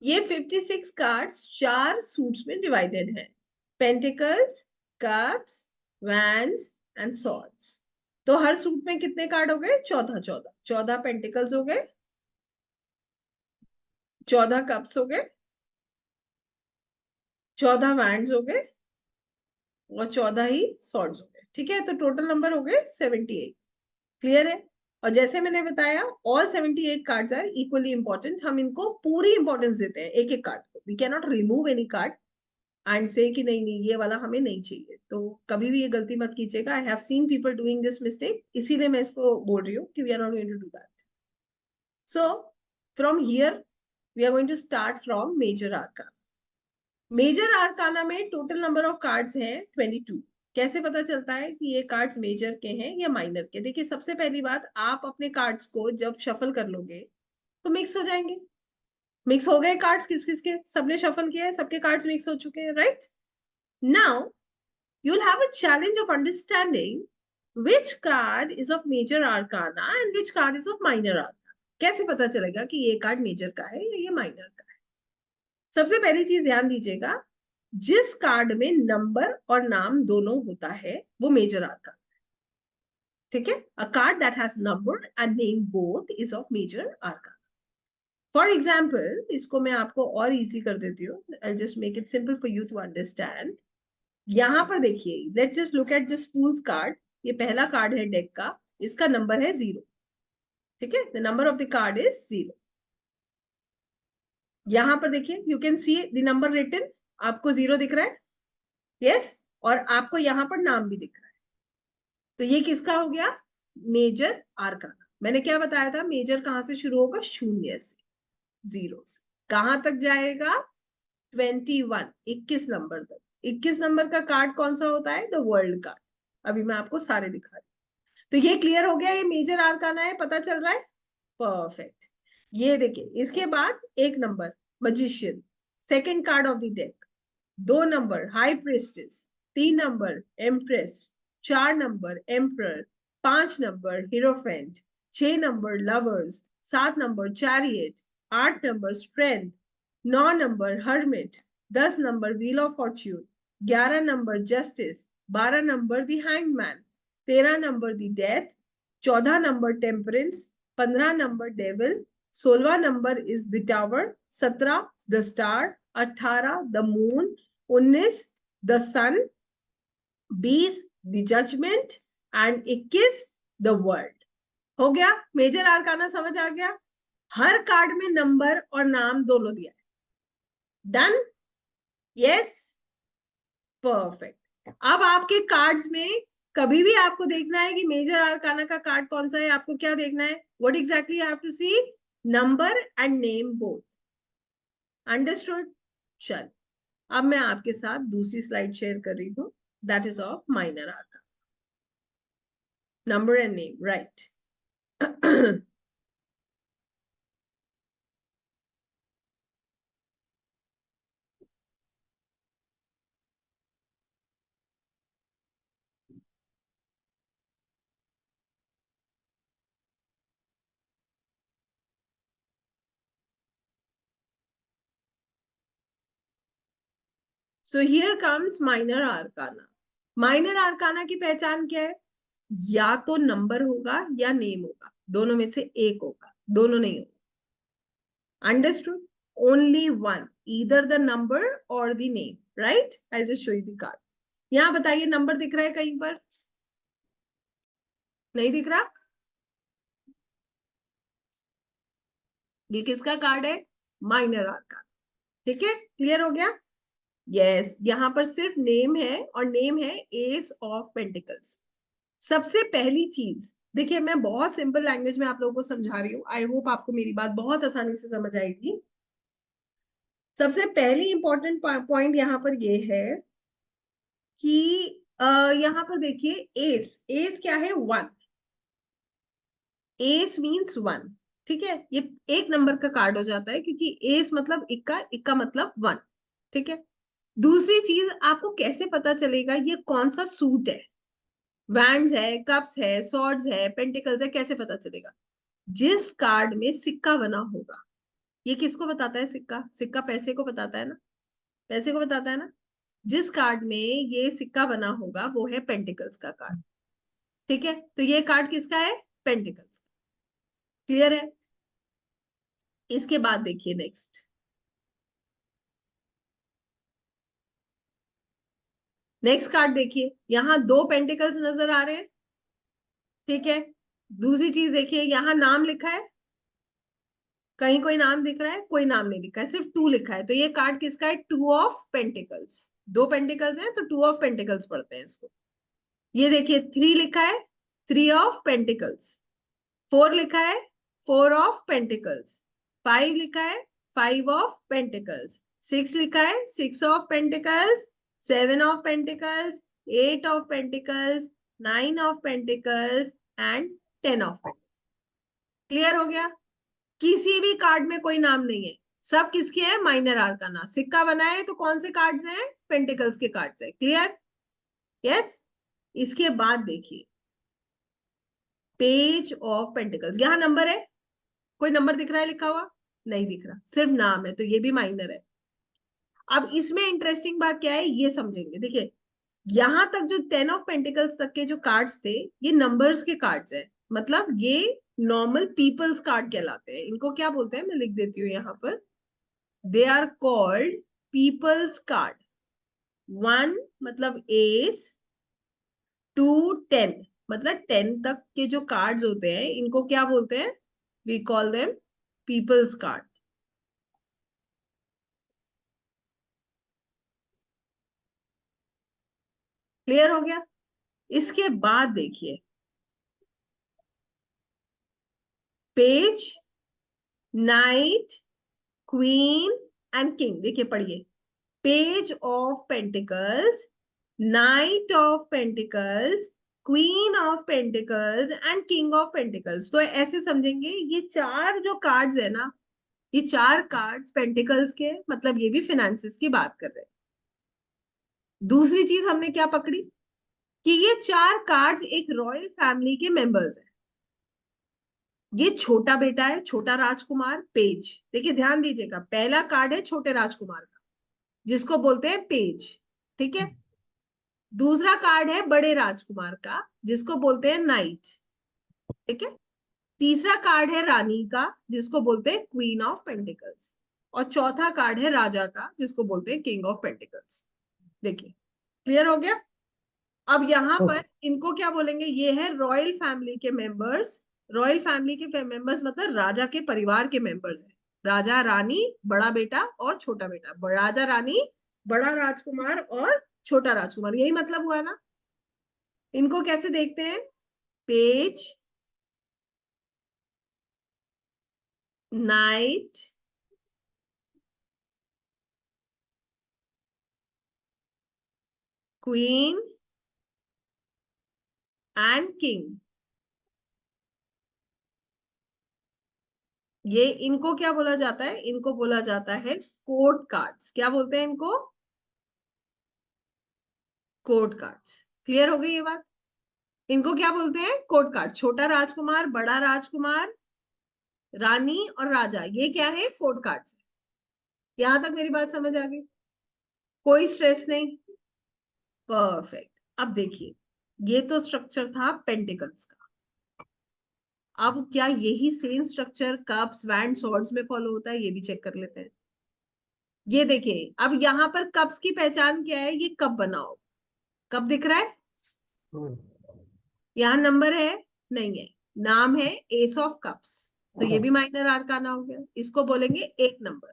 ये 56 कार्ड्स 4 सूट्स में डिवाइडेड है, pentacles, cups, wands and swords. तो हर सूट में कितने कार्ड हो गए? 14 14। 14 पेंटिकल्स हो गए, 14 कप्स हो गए, 14 वैंड्स हो गए और 14 ही सॉर्ड्स हो गए। ठीक है, तो टोटल नंबर हो गए 78। क्लियर है? और जैसे मैंने बताया, all 78 cards are equally important. हम इनको पूरी इंपॉर्टेंस देते हैं एक एक कार्ड को। We can not remove any card and से कि नहीं नहीं ये वाला हमें नहीं चाहिए। तो कभी भी ये गलती मत कीजिएगा। I have seen people doing this mistake, इसीलिए मैं इसको बोल रही हूँ कि we are not going to do that. So from here we are going to start from major arcana. Major arcana में टोटल नंबर ऑफ कार्ड्स हैं 22। कैसे पता चलता है कि ये कार्ड्स मेजर के हैं या माइनर के? देखिए, सबसे पहली बात, आप अपने कार्ड्स को जब शफल कर लोगे तो मिक्स हो जाएंगे। मिक्स हो गए कार्ड्स, किस किस के? सबने शफल किया है, सबके कार्ड्स मिक्स हो चुके हैं, right? Now you will have a challenge of understanding which card is of major arcana and which card is of minor arcana. कैसे पता चलेगा कि ये कार्ड मेजर का है या ये माइनर का है? सबसे पहली चीज ध्यान दीजिएगा, जिस कार्ड में नंबर और नाम दोनों होता है वो मेजर आर्काना। ठीक है, a card that has number and name both is of major arcana. For example, इसको मैं आपको और इजी कर देती हूँ। I just make it simple for you to understand. यहां पर देखिए, let's just look at this fool's card. ये पहला कार्ड है डेक का, इसका नंबर है 0। ठीक है, the number of the card is 0। यहां पर देखिए, you can see the number written. आपको 0 दिख रहा है? यस। और आपको यहाँ पर नाम भी दिख रहा है। तो ये किसका हो गया? Major arcana. मैंने क्या बताया था? मेजर कहां से शुरू होगा? शून्य से, जीरो से। कहां तक जाएगा? 21, 21 नंबर तक। 21 नंबर का कार्ड कौन सा होता है? The world card. अभी मैं आपको सारे दिखा रही हूँ। तो ये क्लियर हो गया, ये मेजर आर्काना है, पता चल रहा है? परफेक्ट। ये देखिए, इसके बाद एक number magician, second card of the deck. 2 number high priestess, 3 number empress, 4 number emperor, 5 number hierophant, 6 number lovers, 7 number chariot, 8 number strength, 9 number hermit, 10 number wheel of fortune, 11 number justice, 12 number the hangman, 13 number the death, 14 number temperance, 15 number devil, 16 number is the tower, 17 the star, 18 the moon, 19 the sun, 20 the judgement and 21 the world. हो गया? Major आर्काना समझ आ गया? हर card में number और नाम दोनों दिया है। डन? Yes, perfect. अब आपके कार्ड्स में कभी भी आपको देखना है कि मेजर आर्काना का कार्ड कौन सा है, आपको क्या देखना है? What exactly have to see? Number and name both. Understood? चल, अब मैं आपके साथ दूसरी स्लाइड शेयर कर रही हूँ, that is of minor आर्काना। Number and name, right. So here comes minor आर्काना। Minor आर्काना की पहचान क्या है? या तो नंबर होगा या नेम होगा, दोनों में से एक होगा, दोनों नहीं होगा। Understood? Only one, either the number or the name, right? I just show you the card. यहां बताइए, नंबर दिख रहा है कहीं पर? नहीं दिख रहा? ये किसका कार्ड है? माइनर आर्काना। ठीक है, क्लियर हो गया? यस, यहाँ पर सिर्फ नेम है, और नेम है एस ऑफ पेंटिकल्स। सबसे पहली चीज देखिए, मैं बहुत सिंपल लैंग्वेज में आप लोगों को समझा रही हूँ, आई होप आपको मेरी बात बहुत आसानी से समझ आएगी। सबसे पहली इंपॉर्टेंट पॉइंट यहाँ पर ये है कि यहाँ पर देखिए, एस, एस क्या है? 1। S means 1। ठीक है, ये एक नंबर का कार्ड हो जाता है, क्योंकि एस मतलब इक्का, इक्का मतलब 1। ठीक है। दूसरी चीज, आपको कैसे पता चलेगा ये कौन सा सूट है? वैंड्स है, कप्स है, सॉर्ड्स है, पेंटिकल्स है, कैसे पता चलेगा? जिस कार्ड में सिक्का बना होगा। ये किसको बताता है? सिक्का, सिक्का पैसे को बताता है ना, पैसे को बताता है ना। जिस कार्ड में ये सिक्का बना होगा वो है पेंटिकल्स का कार्ड। ठीक है, तो ये कार्ड किसका है? पेंटिकल्स। क्लियर है? इसके बाद देखिए नेक्स्ट, नेक्स्ट कार्ड देखिए, यहां 2 पेंटिकल्स नजर आ रहे हैं। ठीक है, दूसरी चीज देखिए, यहां नाम लिखा है, कहीं कोई नाम दिख रहा है? कोई नाम नहीं लिखा है, सिर्फ 2 लिखा है। तो ये कार्ड किसका है? 2 ऑफ पेंटिकल्स। 2 पेंटिकल्स हैं तो 2 ऑफ पेंटिकल्स पढ़ते हैं इसको। ये देखिए, 3 लिखा है, 3 ऑफ पेंटिकल्स। 4 लिखा है, 4 ऑफ पेंटिकल्स। 5 लिखा है, 5 ऑफ पेंटिकल्स। 6 लिखा है, 6 of pentacles. 7 of pentacles, 8 of pentacles, 9 of pentacles and 10 of pentacles. Clear हो गया? किसी भी कार्ड में कोई नाम नहीं है, सब किसके हैं? माइनर आर्काना। सिक्का बना है तो कौन से कार्ड्स हैं? पेंटिकल्स के कार्ड्स हैं। क्लियर? यस। इसके बाद देखिए, पेज ऑफ पेंटिकल्स। यहां नंबर है? कोई नंबर दिख रहा है लिखा हुआ? नहीं दिख रहा, सिर्फ नाम है, तो ये भी माइनर है। अब इसमें इंटरेस्टिंग बात क्या है, ये समझेंगे। देखिए, यहां तक जो 10 ऑफ पेंटिकल्स तक के जो कार्ड्स थे, ये नंबर्स के कार्ड्स हैं। मतलब ये नॉर्मल पीपल्स कार्ड कहलाते हैं। इनको क्या बोलते हैं, मैं लिख देती हूँ यहाँ पर। They are called peoples card. 1 मतलब एस, 2 10 मतलब 10 तक के जो कार्ड्स होते हैं, इनको क्या बोलते हैं? We call them peoples card. Clear हो गया? इसके बाद देखिए, page, knight, queen and king. देखिए पढ़िए, page of pentacles, knight of pentacles, queen of pentacles and king of pentacles. तो ऐसे समझेंगे, ये चार जो कार्ड्स है ना, ये चार कार्ड्स पेंटिकल्स के, मतलब ये भी फिनेंसिस की बात कर रहे हैं। दूसरी चीज हमने क्या पकड़ी कि ये चार कार्ड्स एक रॉयल फैमिली के मेंबर्स हैं। ये छोटा बेटा है, छोटा राजकुमार, पेज। देखिए ध्यान दीजिएगा, पहला कार्ड है छोटे राजकुमार का, जिसको बोलते हैं पेज, ठीक है। दूसरा कार्ड है बड़े राजकुमार का, जिसको बोलते हैं नाइट, ठीक है। तीसरा कार्ड है रानी का, जिसको बोलते हैं क्वीन ऑफ पेंटिकल्स। और चौथा कार्ड है राजा का, जिसको बोलते हैं किंग ऑफ पेंटिकल्स। देखिए, क्लियर हो गया? अब यहाँ पर इनको क्या बोलेंगे, ये है रॉयल फैमिली के मेंबर्स। रॉयल फैमिली के मेंबर्स मतलब राजा के परिवार के मेंबर्स हैं। राजा, रानी, बड़ा बेटा और छोटा बेटा। राजा, रानी, बड़ा राजकुमार और छोटा राजकुमार, यही मतलब हुआ ना। इनको कैसे देखते हैं? Page, knight, queen and king. ये इनको क्या बोला जाता है? इनको बोला जाता है कोर्ट कार्ड्स। क्या बोलते हैं इनको? Court cards. क्लियर हो गई ये बात? इनको क्या बोलते हैं? Court card. छोटा राजकुमार, बड़ा राजकुमार, रानी और राजा, ये क्या है? Court cards. यहां तक मेरी बात समझ आ गई? कोई स्ट्रेस नहीं? परफेक्ट। अब देखिए, ये तो स्ट्रक्चर था पेंटिकल्स का। अब क्या यही same structure cups, wand, swords में फॉलो होता है? ये भी चेक कर लेते हैं। ये देखिए, अब यहाँ पर कप्स की पहचान क्या है? ये कप बनाओ, कप दिख रहा है? यहाँ नंबर है? नहीं है। नाम है एस ऑफ कप्स, तो ये भी माइनर आर्काना हो गया। इसको बोलेंगे एक number.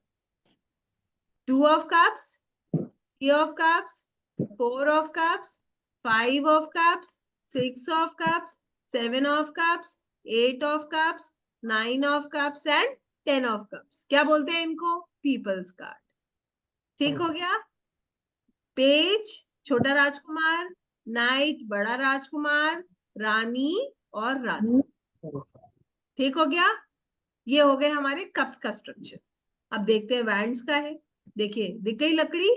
Two of cups, three of cups, four of cups, five of cups, six of cups, seven of cups, eight of cups, nine of cups and ten of cups. क्या बोलते हैं इनको? Peoples card. ठीक हो गया? Page, छोटा राजकुमार, night, बड़ा राजकुमार, रानी और राजा। ठीक हो गया? ये हो गए हमारे कप्स का स्ट्रक्चर। अब देखते हैं वैंड्स का है। देखिए, दिख गई लकड़ी?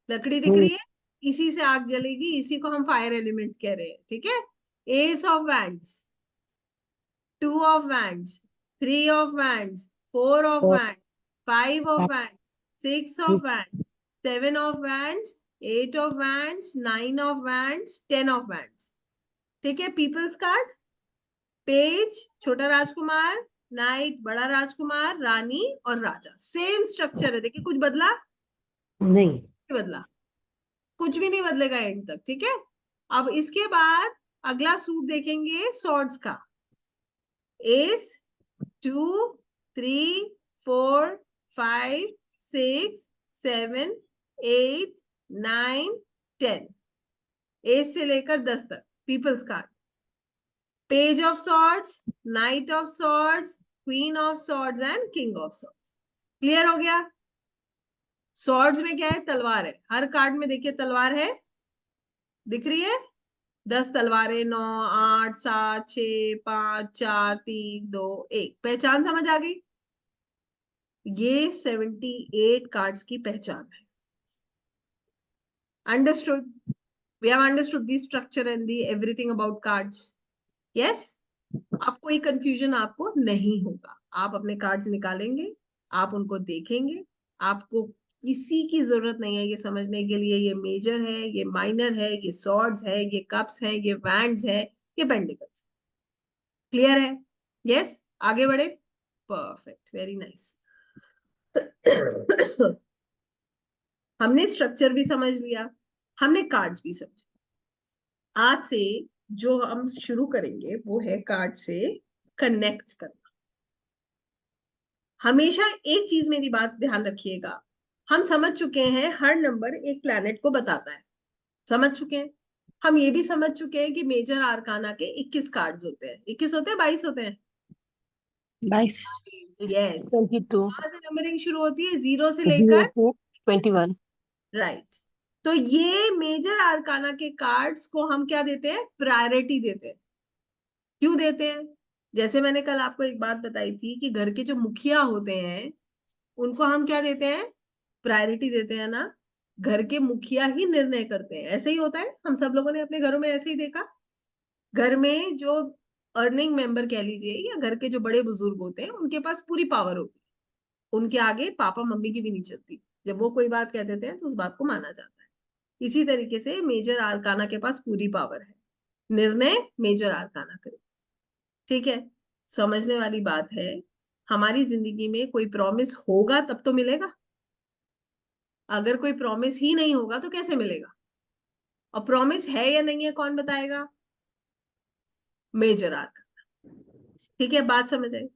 लकड़ी दिख रही है? इसी से आग जलेगी, इसी को हम फायर एलिमेंट कह रहे हैं, ठीक है। Ace of wands, two of wands, three of wands, four of wands, five of wands, six of wands, seven of wands, eight of wands, nine of wands, ten of wands. ठीक है, peoples card. Page, छोटा राजकुमार, night, बड़ा राजकुमार, रानी और राजा। Same structure है, देखिए कुछ बदला नहीं। बदला? कुछ भी नहीं बदलेगा एंड तक, ठीक है। अब इसके बाद अगला सूट देखेंगे सॉर्ड्स का। Ace, two, three, four, five, six, seven, eight, nine, ten. Ace से लेकर 10 तक peoples card. Page of swords, knight of swords, queen of swords and king of swords. Clear हो गया? सॉर्ड्स में क्या है? तलवार है। हर कार्ड में देखिए तलवार है, दिख रही है? 10 तलवारें, 9, 8, 7, 6, 5, 4, 3, 2, 1। पहचान समझ आ गई? ये 78 कार्ड्स की पहचान है। Understood? We have understood the structure and the everything about cards. Yes? अब कोई कंफ्यूजन आपको नहीं होगा। आप अपने कार्ड्स निकालेंगे, आप उनको देखेंगे, आपको किसी की जरूरत नहीं है ये समझने के लिए ये मेजर है, ये माइनर है, ये सॉर्ड्स है, ये कप्स है, ये वैंड्स है, ये पेंडिकल्स। क्लियर है? यस? आगे बढ़े। Perfect, very nice. हमने स्ट्रक्चर भी समझ लिया, हमने कार्ड्स भी समझ। आज से जो हम शुरू करेंगे वो है कार्ड से कनेक्ट करना। हमेशा एक चीज मेरी बात ध्यान रखिएगा, हम समझ चुके हैं हर नंबर एक प्लैनेट को बताता है। समझ चुके हैं। हम ये भी समझ चुके हैं कि मेजर आर्काना के 21 कार्ड्स होते हैं। 21 होते हैं, 22 होते हैं? 22, यस। 22, कहाँ से नंबरिंग शुरू होती है? 0 से 0 लेकर to 21। राइट। तो ये मेजर आर्काना के कार्ड्स को हम क्या देते हैं? प्रायोरिटी देते हैं। क्यों देते हैं? जैसे मैंने कल आपको एक बात बताई थी कि घर के जो मुखिया होते हैं उनको हम क्या देते हैं? प्रायोरिटी देते हैं ना। घर के मुखिया ही निर्णय करते हैं, ऐसे ही होता है। हम सब लोगों ने अपने घरों में ऐसे ही देखा। घर में जो अर्निंग मेंबर कह लीजिए या घर के जो बड़े बुजुर्ग होते हैं उनके पास पूरी पावर होती है। उनके आगे पापा मम्मी की भी नहीं चलती। जब वो कोई बात कह देते हैं तो उस बात को माना जाता है। इसी तरीके से मेजर आर्काना के पास पूरी पावर है, निर्णय मेजर आर्काना करे। ठीक है, समझने वाली बात है। हमारी जिंदगी में कोई प्रॉमिस होगा तब तो मिलेगा। अगर कोई प्रॉमिस ही नहीं होगा तो कैसे मिलेगा? और प्रॉमिस है या नहीं है कौन बताएगा? Major arcana. ठीक है, बात समझ आई।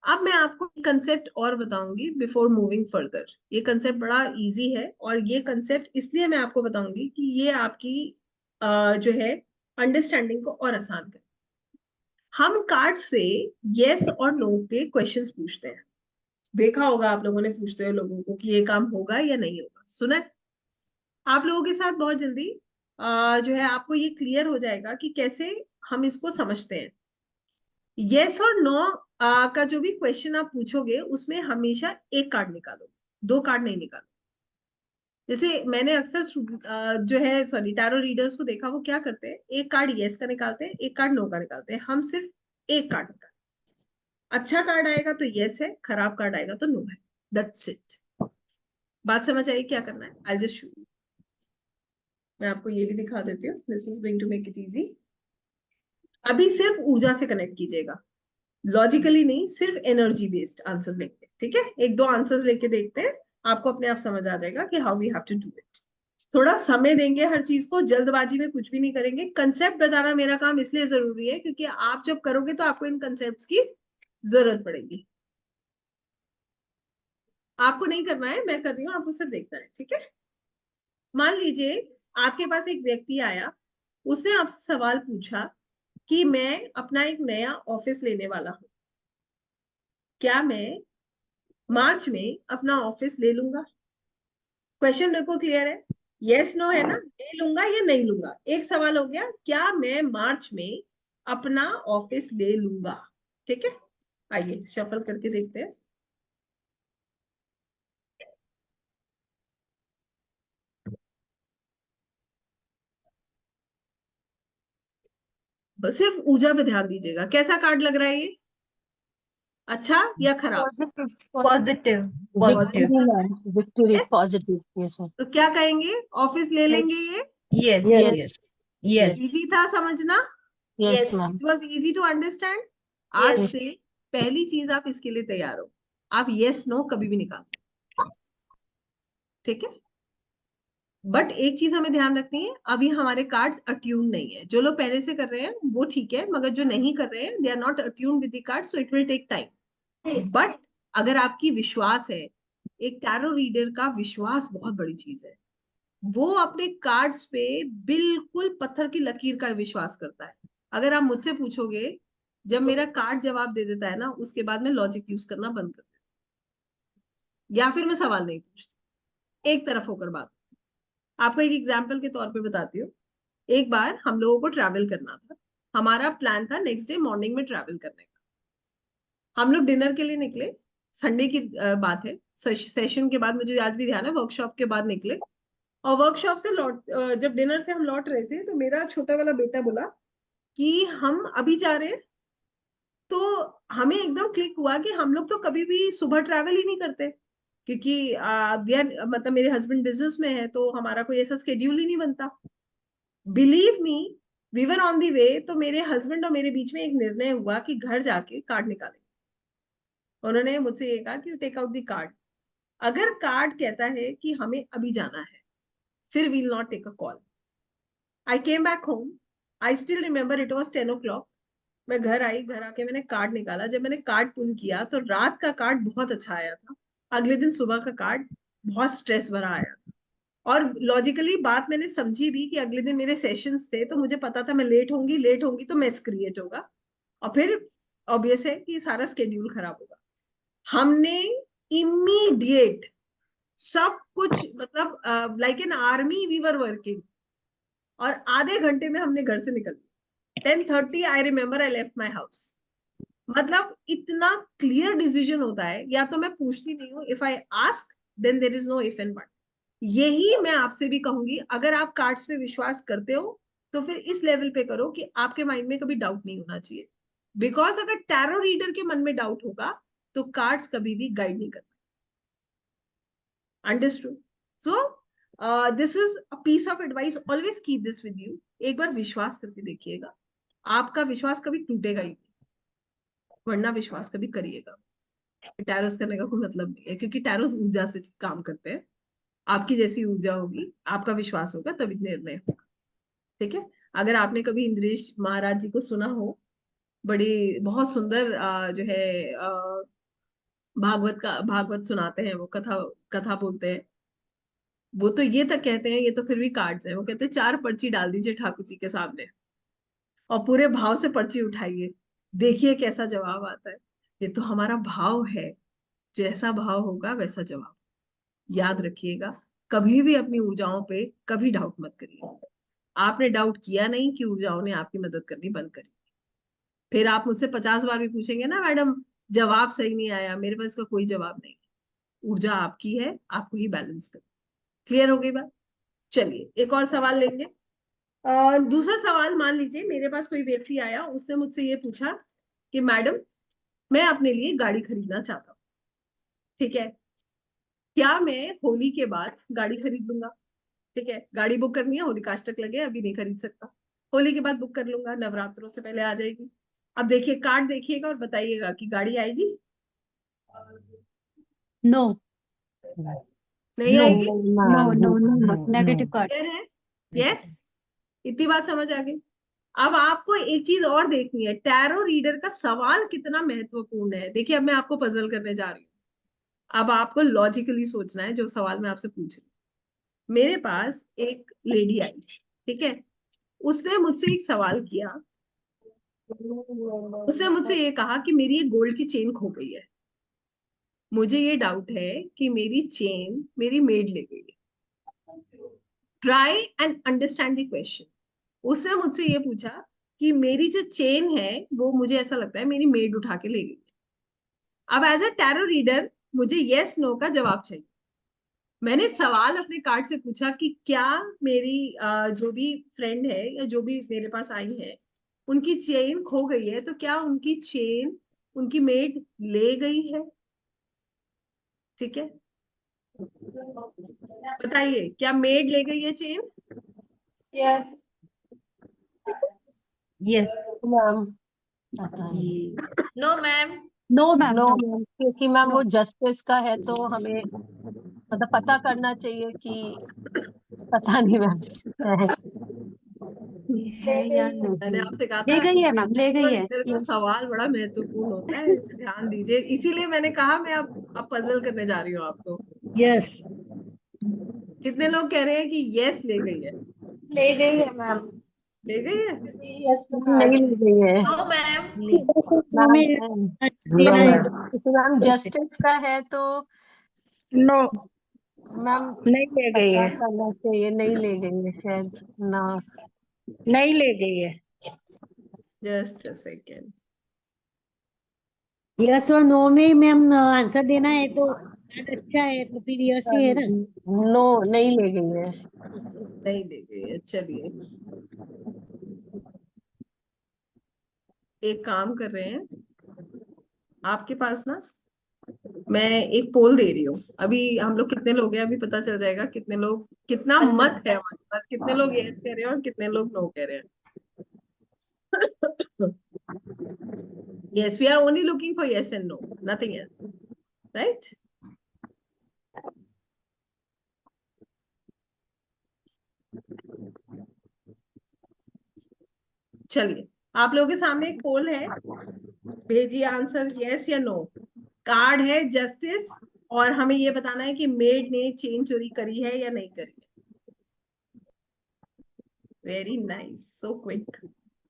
अब मैं आपको कंसेप्ट और बताऊंगी बिफोर मूविंग फर्दर। ये कंसेप्ट बड़ा इजी है और ये कंसेप्ट इसलिए मैं आपको बताऊंगी कि ये आपकी जो है अंडरस्टैंडिंग को और आसान करे। हम कार्ड से यस और नो के क्वेश्चंस पूछते हैं। देखा होगा आप लोगों ने पूछते हुए लोगों को कि ये काम होगा या नहीं होगा, सुना है? आप लोगों के साथ बहुत जल्दी जो है आपको ये क्लियर हो जाएगा कि कैसे हम इसको समझते हैं। यस और नो का जो भी क्वेश्चन आप पूछोगे उसमें हमेशा एक कार्ड निकालो, दो कार्ड नहीं निकालो। जैसे मैंने अक्सर जो है सॉरी टैरो रीडर्स को देखा, वो क्या करते हैं, एक कार्ड यस का निकालते हैं, एक कार्ड नो का निकालते हैं। हम सिर्फ एक कार्ड निकालते हैं। अच्छा कार्ड आएगा तो यस है, खराब कार्ड आएगा तो नो है। That's it. बात समझ आई? क्या करना है, आई जस्ट शो। मैं आपको ये भी दिखा देती हूँ, this is going to make it easy. अभी सिर्फ ऊर्जा से कनेक्ट कीजिएगा, लॉजिकली नहीं, सिर्फ एनर्जी बेस्ड आंसर लेंगे। ठीक है, एक दो आंसर्स लेके देखते हैं, आपको अपने आप समझ आ जाएगा कि how we have to do it. थोड़ा समय देंगे हर चीज को, जल्दबाजी में कुछ भी नहीं करेंगे। कंसेप्ट बताना मेरा काम इसलिए जरूरी है क्योंकि आप जब करोगे तो आपको इन कंसेप्ट की जरूरत पड़ेगी। आपको नहीं करना है, मैं कर रही हूँ, आपको सिर्फ देखना है। ठीक है, मान लीजिए आपके पास एक व्यक्ति आया, उसने आपसे सवाल पूछा कि मैं अपना एक नया ऑफिस लेने वाला हूं, क्या मैं मार्च में अपना ऑफिस ले लूंगा? क्वेश्चन देखो, क्लियर है? यस नो है ना, ले लूंगा या नहीं लूंगा। एक सवाल हो गया, क्या मैं मार्च में अपना ऑफिस ले लूंगा? ठीक है, आइए शफल करके देखते हैं। बस सिर्फ ऊर्जा पे ध्यान दीजिएगा। कैसा कार्ड लग रहा है ये, अच्छा या खराब? Positive positive victory positive. Ma'am, victory, yes, positive. Yes ma'am. तो क्या कहेंगे, ऑफिस ले लेंगे यस ये? Yes yes, yes yes easy था समझना? Yes yes ma'am. It was easy to understand. आज यस। यस से पहली चीज आप इसके लिए तैयार हो, आप यस नो कभी भी निकाल सकते। ठीक है, बट एक चीज हमें ध्यान रखनी है, अभी हमारे कार्ड्स अट्यून नहीं है। जो लोग पहले से कर रहे हैं वो ठीक है, मगर जो नहीं कर रहे हैं they are not attune with the card, so it will take time. But अगर आपकी विश्वास है, एक टैरो रीडर का विश्वास बहुत बड़ी चीज है। वो अपने कार्ड्स पे बिल्कुल पत्थर की लकीर का विश्वास करता है। अगर आप मुझसे पूछोगे, जब मेरा कार्ड जवाब दे देता है ना, उसके बाद मैं लॉजिक यूज करना बंद कर देती हूँ, या फिर मैं सवाल नहीं पूछती, एक तरफ होकर बात। आपको एक एग्जाम्पल के तौर पे बताती हूँ। एक बार हम लोगों को ट्रैवल करना था, हमारा प्लान था नेक्स्ट डे मॉर्निंग में ट्रैवल करने का। हम लोग डिनर के लिए निकले, संडे की बात है। सेशन के बाद, मुझे आज भी ध्यान है, वर्कशॉप के बाद निकले। और वर्कशॉप से जब डिनर से हम लौट रहे थे तो मेरा छोटा वाला बेटा बोला कि हम अभी जा रहे हैं। तो हमें एकदम क्लिक हुआ कि हम लोग तो कभी भी सुबह ट्रैवल ही नहीं करते, क्योंकि मतलब मेरे हस्बैंड बिजनेस में है तो हमारा कोई ऐसा स्केड्यूल ही नहीं बनता। Believe me, we were on the way, तो मेरे हस्बैंड और मेरे बीच में एक निर्णय हुआ कि घर जाके कार्ड निकालें। उन्होंने मुझसे ये कहा कि टेक आउट द कार्ड। अगर कार्ड कहता है कि हमें अभी जाना है, फिर we'll not take a call. I came back home, I still remember it was 10 o'clock। मैं घर आई, घर आके मैंने कार्ड निकाला। जब मैंने कार्ड पुल किया तो रात का कार्ड बहुत अच्छा आया था, अगले दिन सुबह का कार्ड बहुत स्ट्रेस भरा आया था। और लॉजिकली बात मैंने समझी भी कि अगले दिन मेरे सेशंस थे, तो मुझे पता था मैं लेट होंगी तो मेस क्रिएट होगा, और फिर ऑब्वियस है कि सारा स्केड्यूल खराब होगा। हमने इमीडिएट सब कुछ, मतलब like an army we were working, और आधे घंटे में हमने घर से निकल 10:30 I remember I left my house. मतलब इतना क्लियर डिसीजन होता है, या तो मैं पूछती नहीं हूँ, if I ask then there is no if and but. यही मैं आपसे भी कहूंगी, अगर आप कार्ड्स पे विश्वास करते हो तो फिर इस लेवल पे करो कि आपके माइंड में कभी डाउट नहीं होना चाहिए, बिकॉज अगर टैरो रीडर के मन में डाउट होगा तो कार्ड्स कभी भी गाइड नहीं करते। Understood? So this is a piece of advice, always keep this with you. एक बार विश्वास करके देखिएगा, आपका विश्वास कभी टूटेगा ही नहीं, वरना विश्वास कभी करिएगा। टैरोस करने का कोई मतलब नहीं है, क्योंकि टैरोस ऊर्जा से काम करते हैं। आपकी जैसी ऊर्जा होगी, आपका विश्वास होगा, तभी निर्णय होगा। ठीक है? अगर आपने कभी इंद्रेश महाराज जी को सुना हो, बड़ी बहुत सुंदर जो है भागवत सुनाते हैं, वो कथा कथा बोलते हैं। वो तो ये तक कहते हैं, ये तो फिर भी कार्ड्स हैं, वो कहते हैं 4 पर्ची डाल दीजिए ठाकुर जी के सामने और पूरे भाव से पर्ची उठाइए, देखिए कैसा जवाब आता है। ये तो हमारा भाव है, जैसा भाव होगा वैसा जवाब। याद रखिएगा, कभी भी अपनी ऊर्जाओं पे कभी डाउट मत करिए। आपने डाउट किया नहीं कि ऊर्जाओं ने आपकी मदद करनी बंद करी। फिर आप मुझसे 50 बार भी पूछेंगे ना, मैडम जवाब सही नहीं आया, मेरे पास इसका कोई जवाब नहीं। ऊर्जा आपकी है, आपको ही बैलेंस करना। क्लियर हो गई बात? चलिए एक और सवाल लेंगे। दूसरा सवाल, मान लीजिए मेरे पास कोई व्यक्ति आया, उसने मुझसे ये पूछा कि मैडम मैं अपने लिए गाड़ी खरीदना चाहता हूँ, ठीक है, क्या मैं होली के बाद गाड़ी खरीद लूंगा? ठीक है, गाड़ी बुक करनी है, होली काष्टक लगे, अभी नहीं खरीद सकता, होली के बाद बुक कर लूंगा, नवरात्रों से पहले आ जाएगी। अब देखिए कार्ड देखिएगा और बताइएगा कि गाड़ी आएगी, नो नहीं नो आएगी? No no no negative card. Clear है? यस, इतनी बात समझ आ गई। अब आपको एक चीज और देखनी है, टैरो रीडर का सवाल कितना महत्वपूर्ण है। देखिए अब मैं आपको पजल करने जा रही हूँ, अब आपको लॉजिकली सोचना है जो सवाल मैं आपसे पूछ रही हूँ। मेरे पास एक लेडी आई, ठीक है, उसने मुझसे एक सवाल किया, उसने मुझसे ये कहा कि मेरी ये गोल्ड की चेन खो गई है, मुझे ये डाउट है कि मेरी चेन मेरी मेड ले गई है। Try and understand the question. उसने मुझसे ये पूछा कि मेरी जो चेन है वो, मुझे ऐसा लगता है मेरी मेड उठा के ले गई। अब एज अ टैरो रीडर मुझे यस नो का जवाब चाहिए। मैंने सवाल अपने कार्ड से पूछा कि क्या मेरी जो भी फ्रेंड है या जो भी मेरे पास आई है, उनकी चेन खो गई है, तो क्या उनकी चेन उनकी मेड ले गई है? ठीक है, बताइए क्या मेड ले गई है चेन? यस यस मैम पता नहीं। No ma'am no ma'am no no ma'am, क्योंकि मैम नो वो जस्टिस का है तो हमें मतलब पता करना चाहिए कि पता नहीं मैम है। है या मैंने नहीं। आपसे कहा ले था गई है मैम, ले गई है। रीडर का यस सवाल बड़ा महत्वपूर्ण होता है, ध्यान दीजिए। इसीलिए मैंने कहा मैं अब पजल करने जा रही हूँ आपको। यस कितने लोग कह रहे हैं कि यस ले गई है? ले गई है मैम। ले गई है? यस नहीं ले गई है नो मैम मैम। क्योंकि मैम जस्टिस का है तो नो मैम नहीं ले गई पता है, करना चाहिए। नहीं ले गई है शायद ना। नहीं ले गई है। Just a second. यस और नो में मैम आंसर देना है, तो कार्ड अच्छा है तो फिर यस ही है ना। नो नहीं ले गई है। नहीं ले गई है। चलिए एक काम कर रहे हैं, आपके पास ना मैं एक पोल दे रही हूँ। अभी हम लोग कितने लोग हैं, अभी पता चल जाएगा कितने लोग, कितना मत है हमारे पास, कितने लोग यस कह रहे हैं और कितने लोग नो कह रहे हैं। Yes, we are only looking for yes and no, nothing else, right? चलिए आप लोगों के सामने एक पोल है, भेजिए आंसर यस या नो। कार्ड है जस्टिस, और हमें ये बताना है कि मेड ने चेन चोरी करी है या नहीं करी है। Very nice, so quick,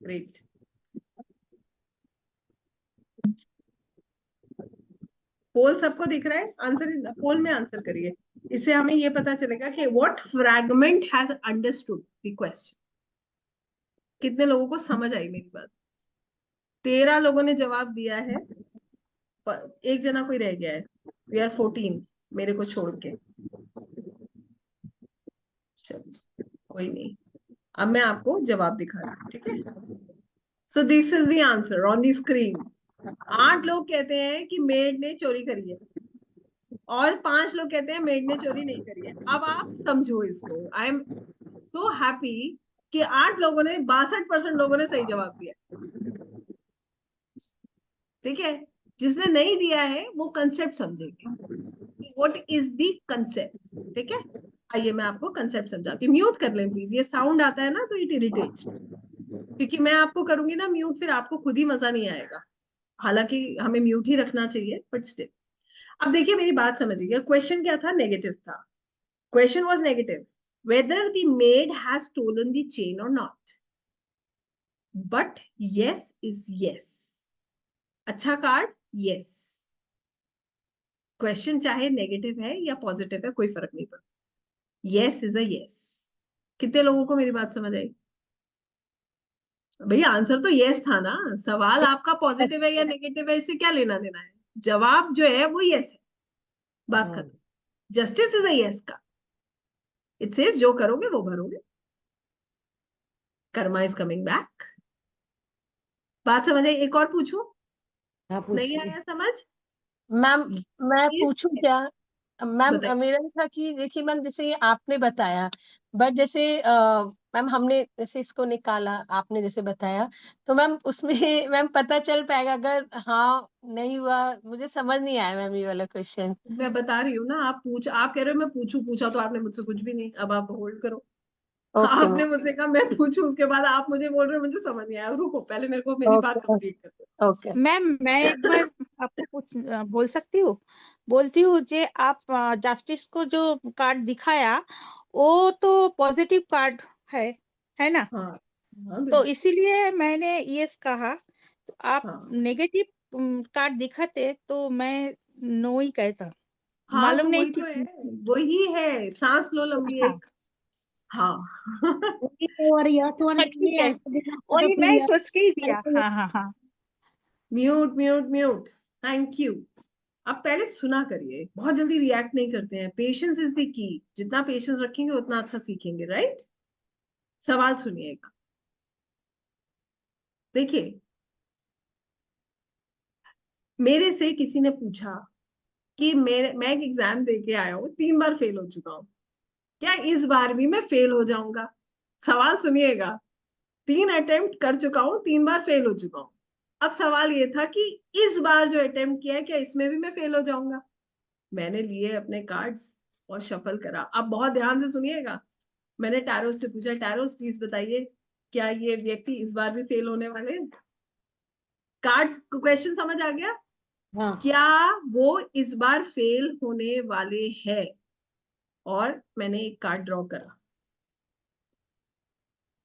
great. Poll सबको दिख रहा है? आंसर पोल में आंसर करिए, इससे हमें ये पता चलेगा कि what fragment has understood the question. कितने लोगों को समझ आई मेरी बात? 13 लोगों ने जवाब दिया है, एक जना कोई रह गया है। वी आर 14 मेरे को छोड़ के। चलो कोई नहीं, अब मैं आपको जवाब दिखा रही हूँ, ठीक है? सो this is the answer on the screen. 8 लोग कहते हैं कि मेड ने चोरी करी है, और 5 लोग कहते हैं मेड ने चोरी नहीं करी है। अब आप समझो इसको। आई एम सो हैप्पी कि 8 लोगों ने, 62% लोगों ने सही जवाब दिया, ठीक है? जिसने नहीं दिया है वो कंसेप्ट समझेंगे, व्हाट इज द कंसेप्ट, ठीक है? आइए मैं आपको कंसेप्ट समझाती हूँ। म्यूट कर लें प्लीज, ये साउंड आता है ना तो इट इरिटेट्स, क्योंकि मैं आपको करूंगी ना म्यूट, फिर आपको खुद ही मजा नहीं आएगा। हालांकि हमें म्यूट ही रखना चाहिए, बट स्टिल। अब देखिए मेरी बात समझिए, क्वेश्चन क्या था? नेगेटिव था। Question was negative, whether the maid has stolen the chain or not, but yes is yes. अच्छा कार्ड, यस। क्वेश्चन चाहे नेगेटिव है या पॉजिटिव है, कोई फर्क नहीं पड़ता, यस इज अ यस। कितने लोगों को मेरी बात समझ आई? भैया आंसर तो यस था ना, सवाल आपका पॉजिटिव है या नेगेटिव है इससे क्या लेना देना है? जवाब जो है वो यस है, बात खत्म। जस्टिस इज अ यस का, इट सेज जो करोगे वो भरोगे, कर्मा इज कमिंग बैक। बात समझ आई? एक और पूछूं? हाँ नहीं पूछिए। आया समझ? मैम मैं Is- पूछूं क्या? मैम बताइए। मेरा था कि देखिए मैम, जैसे ये आपने बताया, बट जैसे मैम हमने जैसे इसको निकाला, आपने जैसे बताया, तो मैम उसमें मैम पता चल पाएगा अगर हाँ नहीं हुआ? मुझे समझ नहीं आया मैम ये वाला क्वेश्चन। मैं बता रही हूँ ना, आप कह रहे हो मैं पूछूं, पूछा तो आपने मुझसे कुछ भी नहीं। अब आप होल्ड करो। ओके आपने मैम। मुझसे कहा मैं पूछूं, उसके बाद आप मुझे बोल रहे हो मुझे समझ नहीं आया। रुको, पहले मेरे को मेरी बात ओके कंप्लीट कर दो। ओके। मैम मैं एक बार आपको कुछ बोल सकती हूँ? बोलती हूँ जे आप जस्टिस को जो कार्ड दिखाया वो तो पॉजिटिव कार्ड है ना? हाँ हाँ तो बिल्कुल। इसीलिए मैंने यस कहा। तो आप हाँ नेगेटिव कार्ड दिखाते तो मैं नो ही कहता। हाँ, मालूम तो नहीं वही तो है, कि वही है। सांस लो लंबी हाँ एक। हाँ और यस होने के ठीक लिए है, आंसर देना था तो वही फिर मैं यस। सोच के ही दिया। हाँ हाँ हाँ। Mute mute mute. Thank you. अब पहले सुना करिए, बहुत जल्दी रिएक्ट नहीं करते हैं। Patience is the key. जितना पेशेंस रखेंगे उतना अच्छा सीखेंगे, राइट? सवाल सुनिएगा, देखिए। मेरे से किसी ने पूछा कि मैं एक एग्जाम दे के आया हूँ, 3 बार फेल हो चुका हूँ, क्या इस बार भी मैं फेल हो जाऊंगा? सवाल सुनिएगा। 3 अटेम्प्ट कर चुका हूँ, 3 बार फेल हो चुका हूँ। अब सवाल ये था कि इस बार जो अटेम्प्ट किया है क्या इसमें भी मैं फेल हो जाऊंगा? मैंने लिए अपने कार्ड्स और शफल करा। अब बहुत ध्यान से सुनिएगा। मैंने टैरोस से पूछा, टैरोस प्लीज बताइए क्या ये व्यक्ति इस बार भी फेल होने वाले हैं? कार्ड्स क्वेश्चन समझ आ गया? हाँ क्या वो इस बार फेल होने वाले हैं? और मैंने एक कार्ड ड्रॉ करा।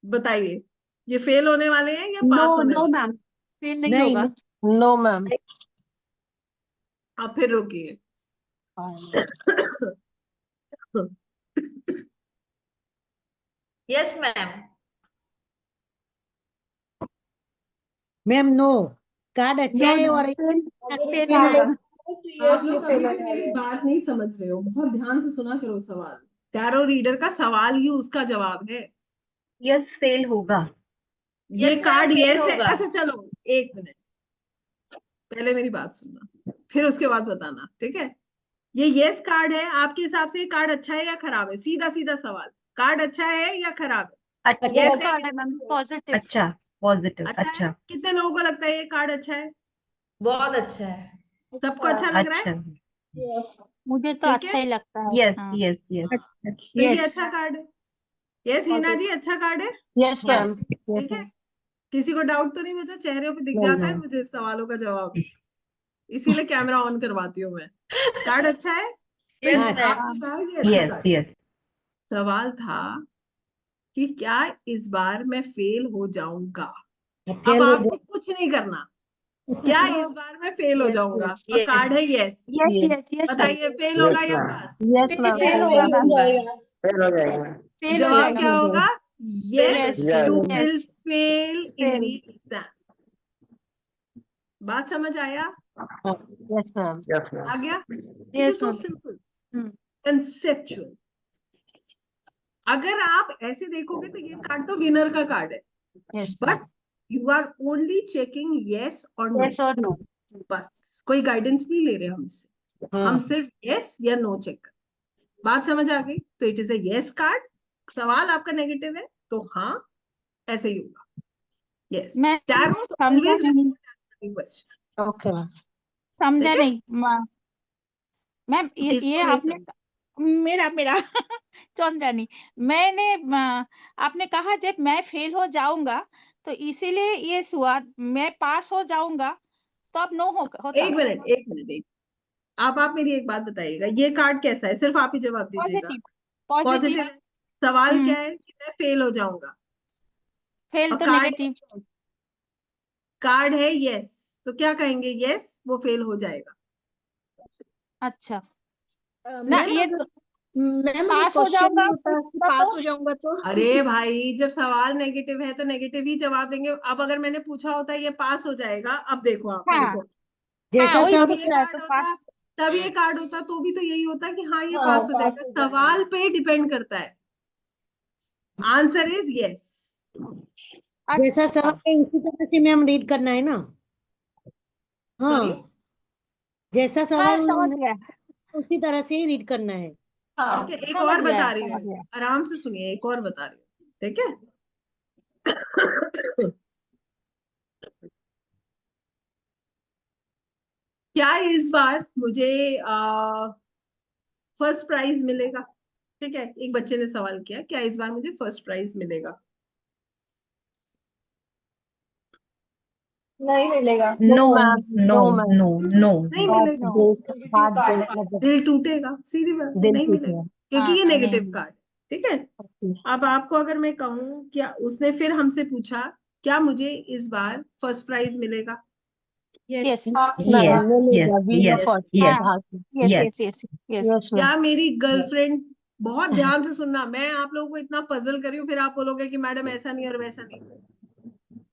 बताइए, ये फेल होने वाले हैं या नो पास होने नो वाले मैम, फेल नहीं नहीं होगा। No ma'am. हैं? अब फिर रुकिए। Yes ma'am. Ma'am no, card अच्छा है और फेल फेल होगा। होगा। आप लोग कभी भी मेरी बात नहीं समझ रहे हो, बहुत ध्यान से सुना करो सवाल। टैरो रीडर का सवाल ही उसका जवाब है। यस फेल होगा। ये yes ma'am card fail yes है। होगा। अच्छा चलो, 1 मिनट, पहले मेरी बात सुनना, फिर उसके बाद बताना, ठीक है? ये यस कार्ड है, आपके हिसाब से ये कार्ड अच्छा है या खराब है? सीधा सीधा सवाल, कार्ड अच्छा है या खराब है? अच्छा अच्छा यस है कार्ड या है मैम, no? पॉजिटिव। अच्छा, पॉजिटिव, अच्छा है? अच्छा, कितने लोगों को लगता है ये कार्ड अच्छा है? बहुत अच्छा है। सबको अच्छा लग रहा है? अच्छा, मुझे तो ठीक अच्छा है। ही लगता है। यस हाँ यस यस, तो ये यस अच्छा कार्ड है। यस हिना जी, अच्छा कार्ड है, यस मैम। यस। यस ठीक है? मैम। किसी को डाउट तो नहीं बचा? चेहरे पे दिख नहीं जाता है मैम। मुझे सवालों का जवाब, इसीलिए कैमरा ऑन करवाती हूँ मैं। कार्ड अच्छा है? यस हाँ मैम। आपने कहा कि अच्छा यस कार्ड है। यस, सवाल था कि क्या इस बार मैं फेल हो जाऊंगा। अब अब फेल हो आपको कुछ नहीं करना, क्या इस बार मैं फेल हो Yes, जाऊंगा, yes, और कार्ड है yes. Yes. Yes, Yes. yes, yes, ma'am. बताइए फेल होगा Yes, या ma'am. पास। Yes, ma'am. फेल Fail होगा होगा मैम, मैम। फेल हो जाएगा। फेल हो जवाब जाएगा क्या मैम. होगा, yes Yes, Yes. You yes, will fail in fail. The exam. बात समझ आया, Yes, ma'am. Yes, ma'am. आ गया। It is Yes, so ma'am. Simple, Hmm. Conceptual. अगर आप ऐसे देखोगे तो ये कार्ड तो विनर का कार्ड है, Yes, but ma'am. You are only checking yes और नो। Yes or no? बस कोई गाइडेंस नहीं ले रहे हम इससे, हम हाँ सिर्फ यस या नो चेक कर। बात समझ आ गई, तो it is a yes card. सवाल आपका नेगेटिव है तो हाँ ऐसे ही होगा, यस। मैं टैरोस समझा ऑलवेज नहीं, रिस्पॉन्ड क्वेश्चन। Okay, ma'am. समझा ठीक है, नहीं मैम। ये किसको नहीं आपने समझ। मेरा मेरा चंद्रानी, मैंने आपने कहा जब मैं फेल हो जाऊंगा तो इसीलिए ये हुआ, मैं पास हो जाऊंगा तो अब नो होता। एक मिनट एक मिनट, एक आप मेरी एक बात बताइएगा, ये कार्ड कैसा है, सिर्फ आप ही जवाब दीजिएगा। Positive, positive positive. है। सवाल क्या है कि मैं फेल हो जाऊंगा, फेल और तो कार्ड नेगेटिव। है, कार्ड है यस, तो क्या कहेंगे, यस वो फेल हो जाएगा। अच्छा ना, मैम ये अगर मैम अगर पास हो क्वेश्चन जाऊंगा नहीं होता कि तो पास हो जाऊंगा तो अरे भाई जब सवाल नेगेटिव है तो नेगेटिव ही जवाब देंगे। अब अगर मैंने पूछा होता ये पास हो जाएगा, अब देखो आप हाँ देखो, जैसा वही तब सब ये पूछ रहा है कार्ड तो होता, पास। तब ये कार्ड होता तो भी तो यही होता कि हाँ ये हाँ पास हो पास जाएगा। हो जाएगा। सवाल पे डिपेंड करता है, आंसर इज यस। जैसा अच्छा सब है उसी तरह से मैम रीड करना है ना। सॉरी, हाँ जैसा हाँ, सवाल समझ उन्होंने गया, उसी तरह से ही रीड करना है। हाँ. ठीक है, एक समझ और गया, बता रही समझ हूँ, गया। आराम से सुनिए, एक और बता रही हूँ, ठीक है। क्या इस बार मुझे फर्स्ट प्राइज मिलेगा। ठीक है, एक बच्चे ने सवाल किया, क्या इस बार मुझे फर्स्ट प्राइज मिलेगा। नहीं मिलेगा. No, No, ma'am. no, No, ma'am. no, no, नहीं no, मिलेगा, नो, हाथ मतलब दिल टूटेगा, सीधी बात है, दिल नहीं मिलेगा, टूटेगा. क्योंकि ये हाँ नेगेटिव नहीं। कार्ड। ठीक है, Okay. अब आपको अगर मैं कहूँ, क्या उसने फिर हमसे पूछा क्या मुझे इस बार फर्स्ट प्राइज मिलेगा। यस yes, Ma'am, मिलेगा. yes, Wheel yes, of Fortune. yes, हाँ, हाथ. Yes yes. Yes yes yes. Yes, ma'am. क्या मेरी गर्लफ्रेंड, बहुत ध्यान से सुनना, मैं आप लोगों को इतना पजल कर रही हूँ, फिर आप बोलोगे कि मैडम ऐसा नहीं और वैसा नहीं।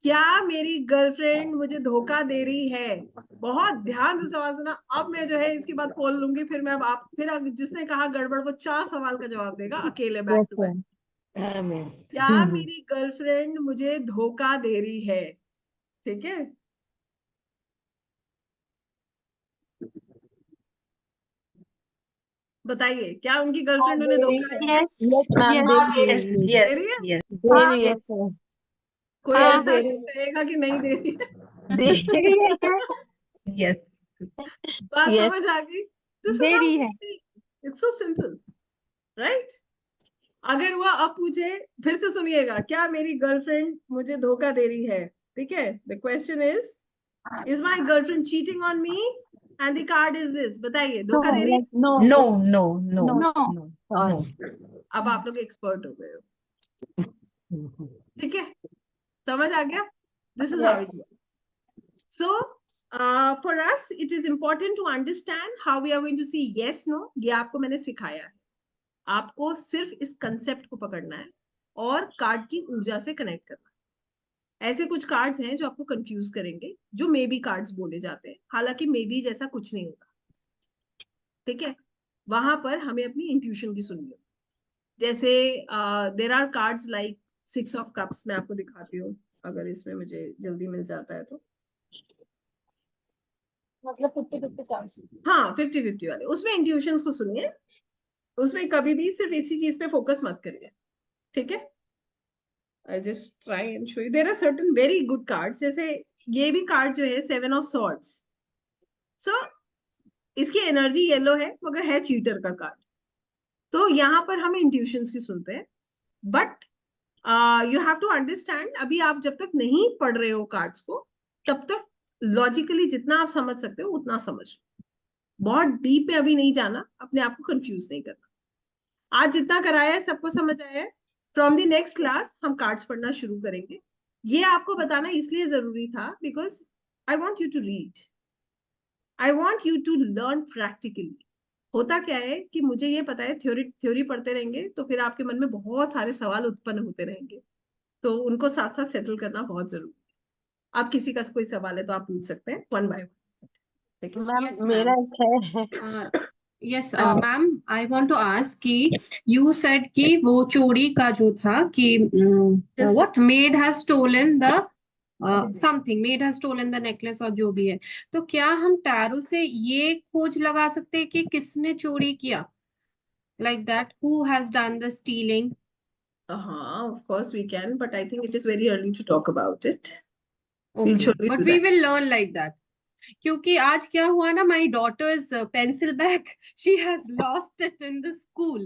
क्या मेरी गर्लफ्रेंड मुझे धोखा दे रही है। बहुत ध्यान से सवाल सुना, अब मैं जो है इसके बाद खोल लूंगी, फिर मैं आप फिर जिसने कहा गड़बड़ वो 4 सवाल का जवाब देगा अकेले back Yes, to back. ma'am. हाँ मैम क्या मेरी गर्लफ्रेंड मुझे धोखा दे रही है। ठीक है, बताइए क्या उनकी गर्लफ्रेंड उन्हें धोखा yes Yes, ma'am. Yes they Yes, रही है. yes, दे रही है। yes. दे हाँ, रही है sir. कोई हाँ, ऐसा कहेगा कि नहीं दे रही है। दे दे रही है क्या? Yes. बात Yes. समझ आ गई, दिस दे इज हाउ रही वी है। सी, इट्स सो सिंपल, राइट। अगर हुआ, अब पूछे, फिर से सुनिएगा, क्या मेरी गर्लफ्रेंड मुझे धोखा दे रही है। ठीक है, the question is my girlfriend cheating on me and the card is this. बताइए धोखा दे रही है। Like, no. No, no, no, no. no, Sorry. no. अब आप लोग एक्सपर्ट हो गए हो। ठीक है, समझ आ गया, this is how it works. So, for us, it is important to understand how we are going to see yes, no. ये आपको मैंने सिखाया है, आपको सिर्फ इस कंसेप्ट को पकड़ना है और कार्ड की ऊर्जा से कनेक्ट करना है। ऐसे कुछ कार्ड्स हैं जो आपको कंफ्यूज करेंगे, जो मे बी कार्ड्स बोले जाते हैं, हालांकि मे बी जैसा कुछ नहीं होता। ठीक है, वहां पर हमें अपनी इंट्यूशन की सुननी होगी। जैसे there are cards like 6 of cups, मैं आपको दिखाती हूँ अगर इसमें मुझे जल्दी मिल जाता है तो। मतलब 50-50 चांस. हाँ 50-50 वाले, उसमें इंट्यूशंस को सुनिए, उसमें कभी भी सिर्फ इसी चीज पे फोकस मत करिए। ठीक है, I just try and show you, there are certain very good cards. जैसे ये भी कार्ड जो है 7 ऑफ सॉर्ड्स, सो इसकी एनर्जी येलो है मगर है चीटर का कार्ड। तो यहाँ पर हम इंट्यूशंस की सुनते हैं, but you have to understand, अभी आप जब तक नहीं पढ़ रहे हो कार्ड्स को, तब तक लॉजिकली जितना आप समझ सकते हो उतना समझ, बहुत डीप में अभी नहीं जाना, अपने आप को कंफ्यूज नहीं करना। आज जितना कराया है सबको समझ आया है। फ्रॉम द नेक्स्ट क्लास हम कार्ड्स पढ़ना शुरू करेंगे। ये आपको बताना इसलिए जरूरी था because I want you to read, I want you to learn practically. होता क्या है कि मुझे ये पता है थ्योरी थ्योरी पढ़ते रहेंगे तो फिर आपके मन में बहुत सारे सवाल उत्पन्न होते रहेंगे, तो उनको साथ साथ सेटल करना बहुत जरूरी है। आप किसी का कोई सवाल है तो आप पूछ सकते हैं वन बाय वन, ठीक है? मैम Yes, मेरा ma'am. एक है Yes, हाँ ma'am. I want to ask कि you said कि वो चोरी का जो था कि Just what maid has stolen the अभी something, maid has stolen the necklace और जो भी है, तो क्या हम टैरो से ये खोज लगा सकते हैं कि किसने चोरी किया, like that, who has done the stealing? हाँ, of course we can, but I think it is very early to talk about it. We'll Okay, surely but do we that. will learn like that. क्योंकि आज क्या हुआ ना, my daughter's pencil bag she has lost it in the school,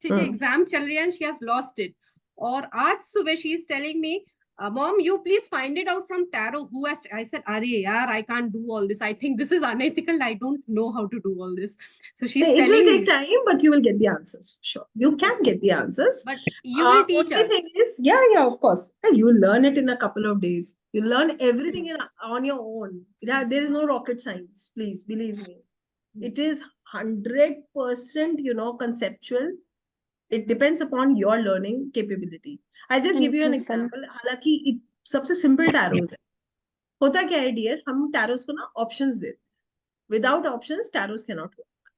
ठीक है, exam चल रही है and she has lost it, और आज सुबह she is telling me mom you please find it out from tarot who has, I said अरे यार I can't do all this, I think this is unethical, I don't know how to do all this, so she is It will telling take me, time, but you will get the answers. Sure, you can get the answers. But you will teach Only us. thing is, yeah, of course, and you will learn it in a couple of days. You learn everything on your own. There is no rocket science. Please believe me. It is 100%, conceptual. It depends upon your learning capability. I'll just give you an example. हालांकि सबसे simple Taro's है। होता क्या है dear, हम Taro's को ना options देते हैं। Without options tarots cannot work.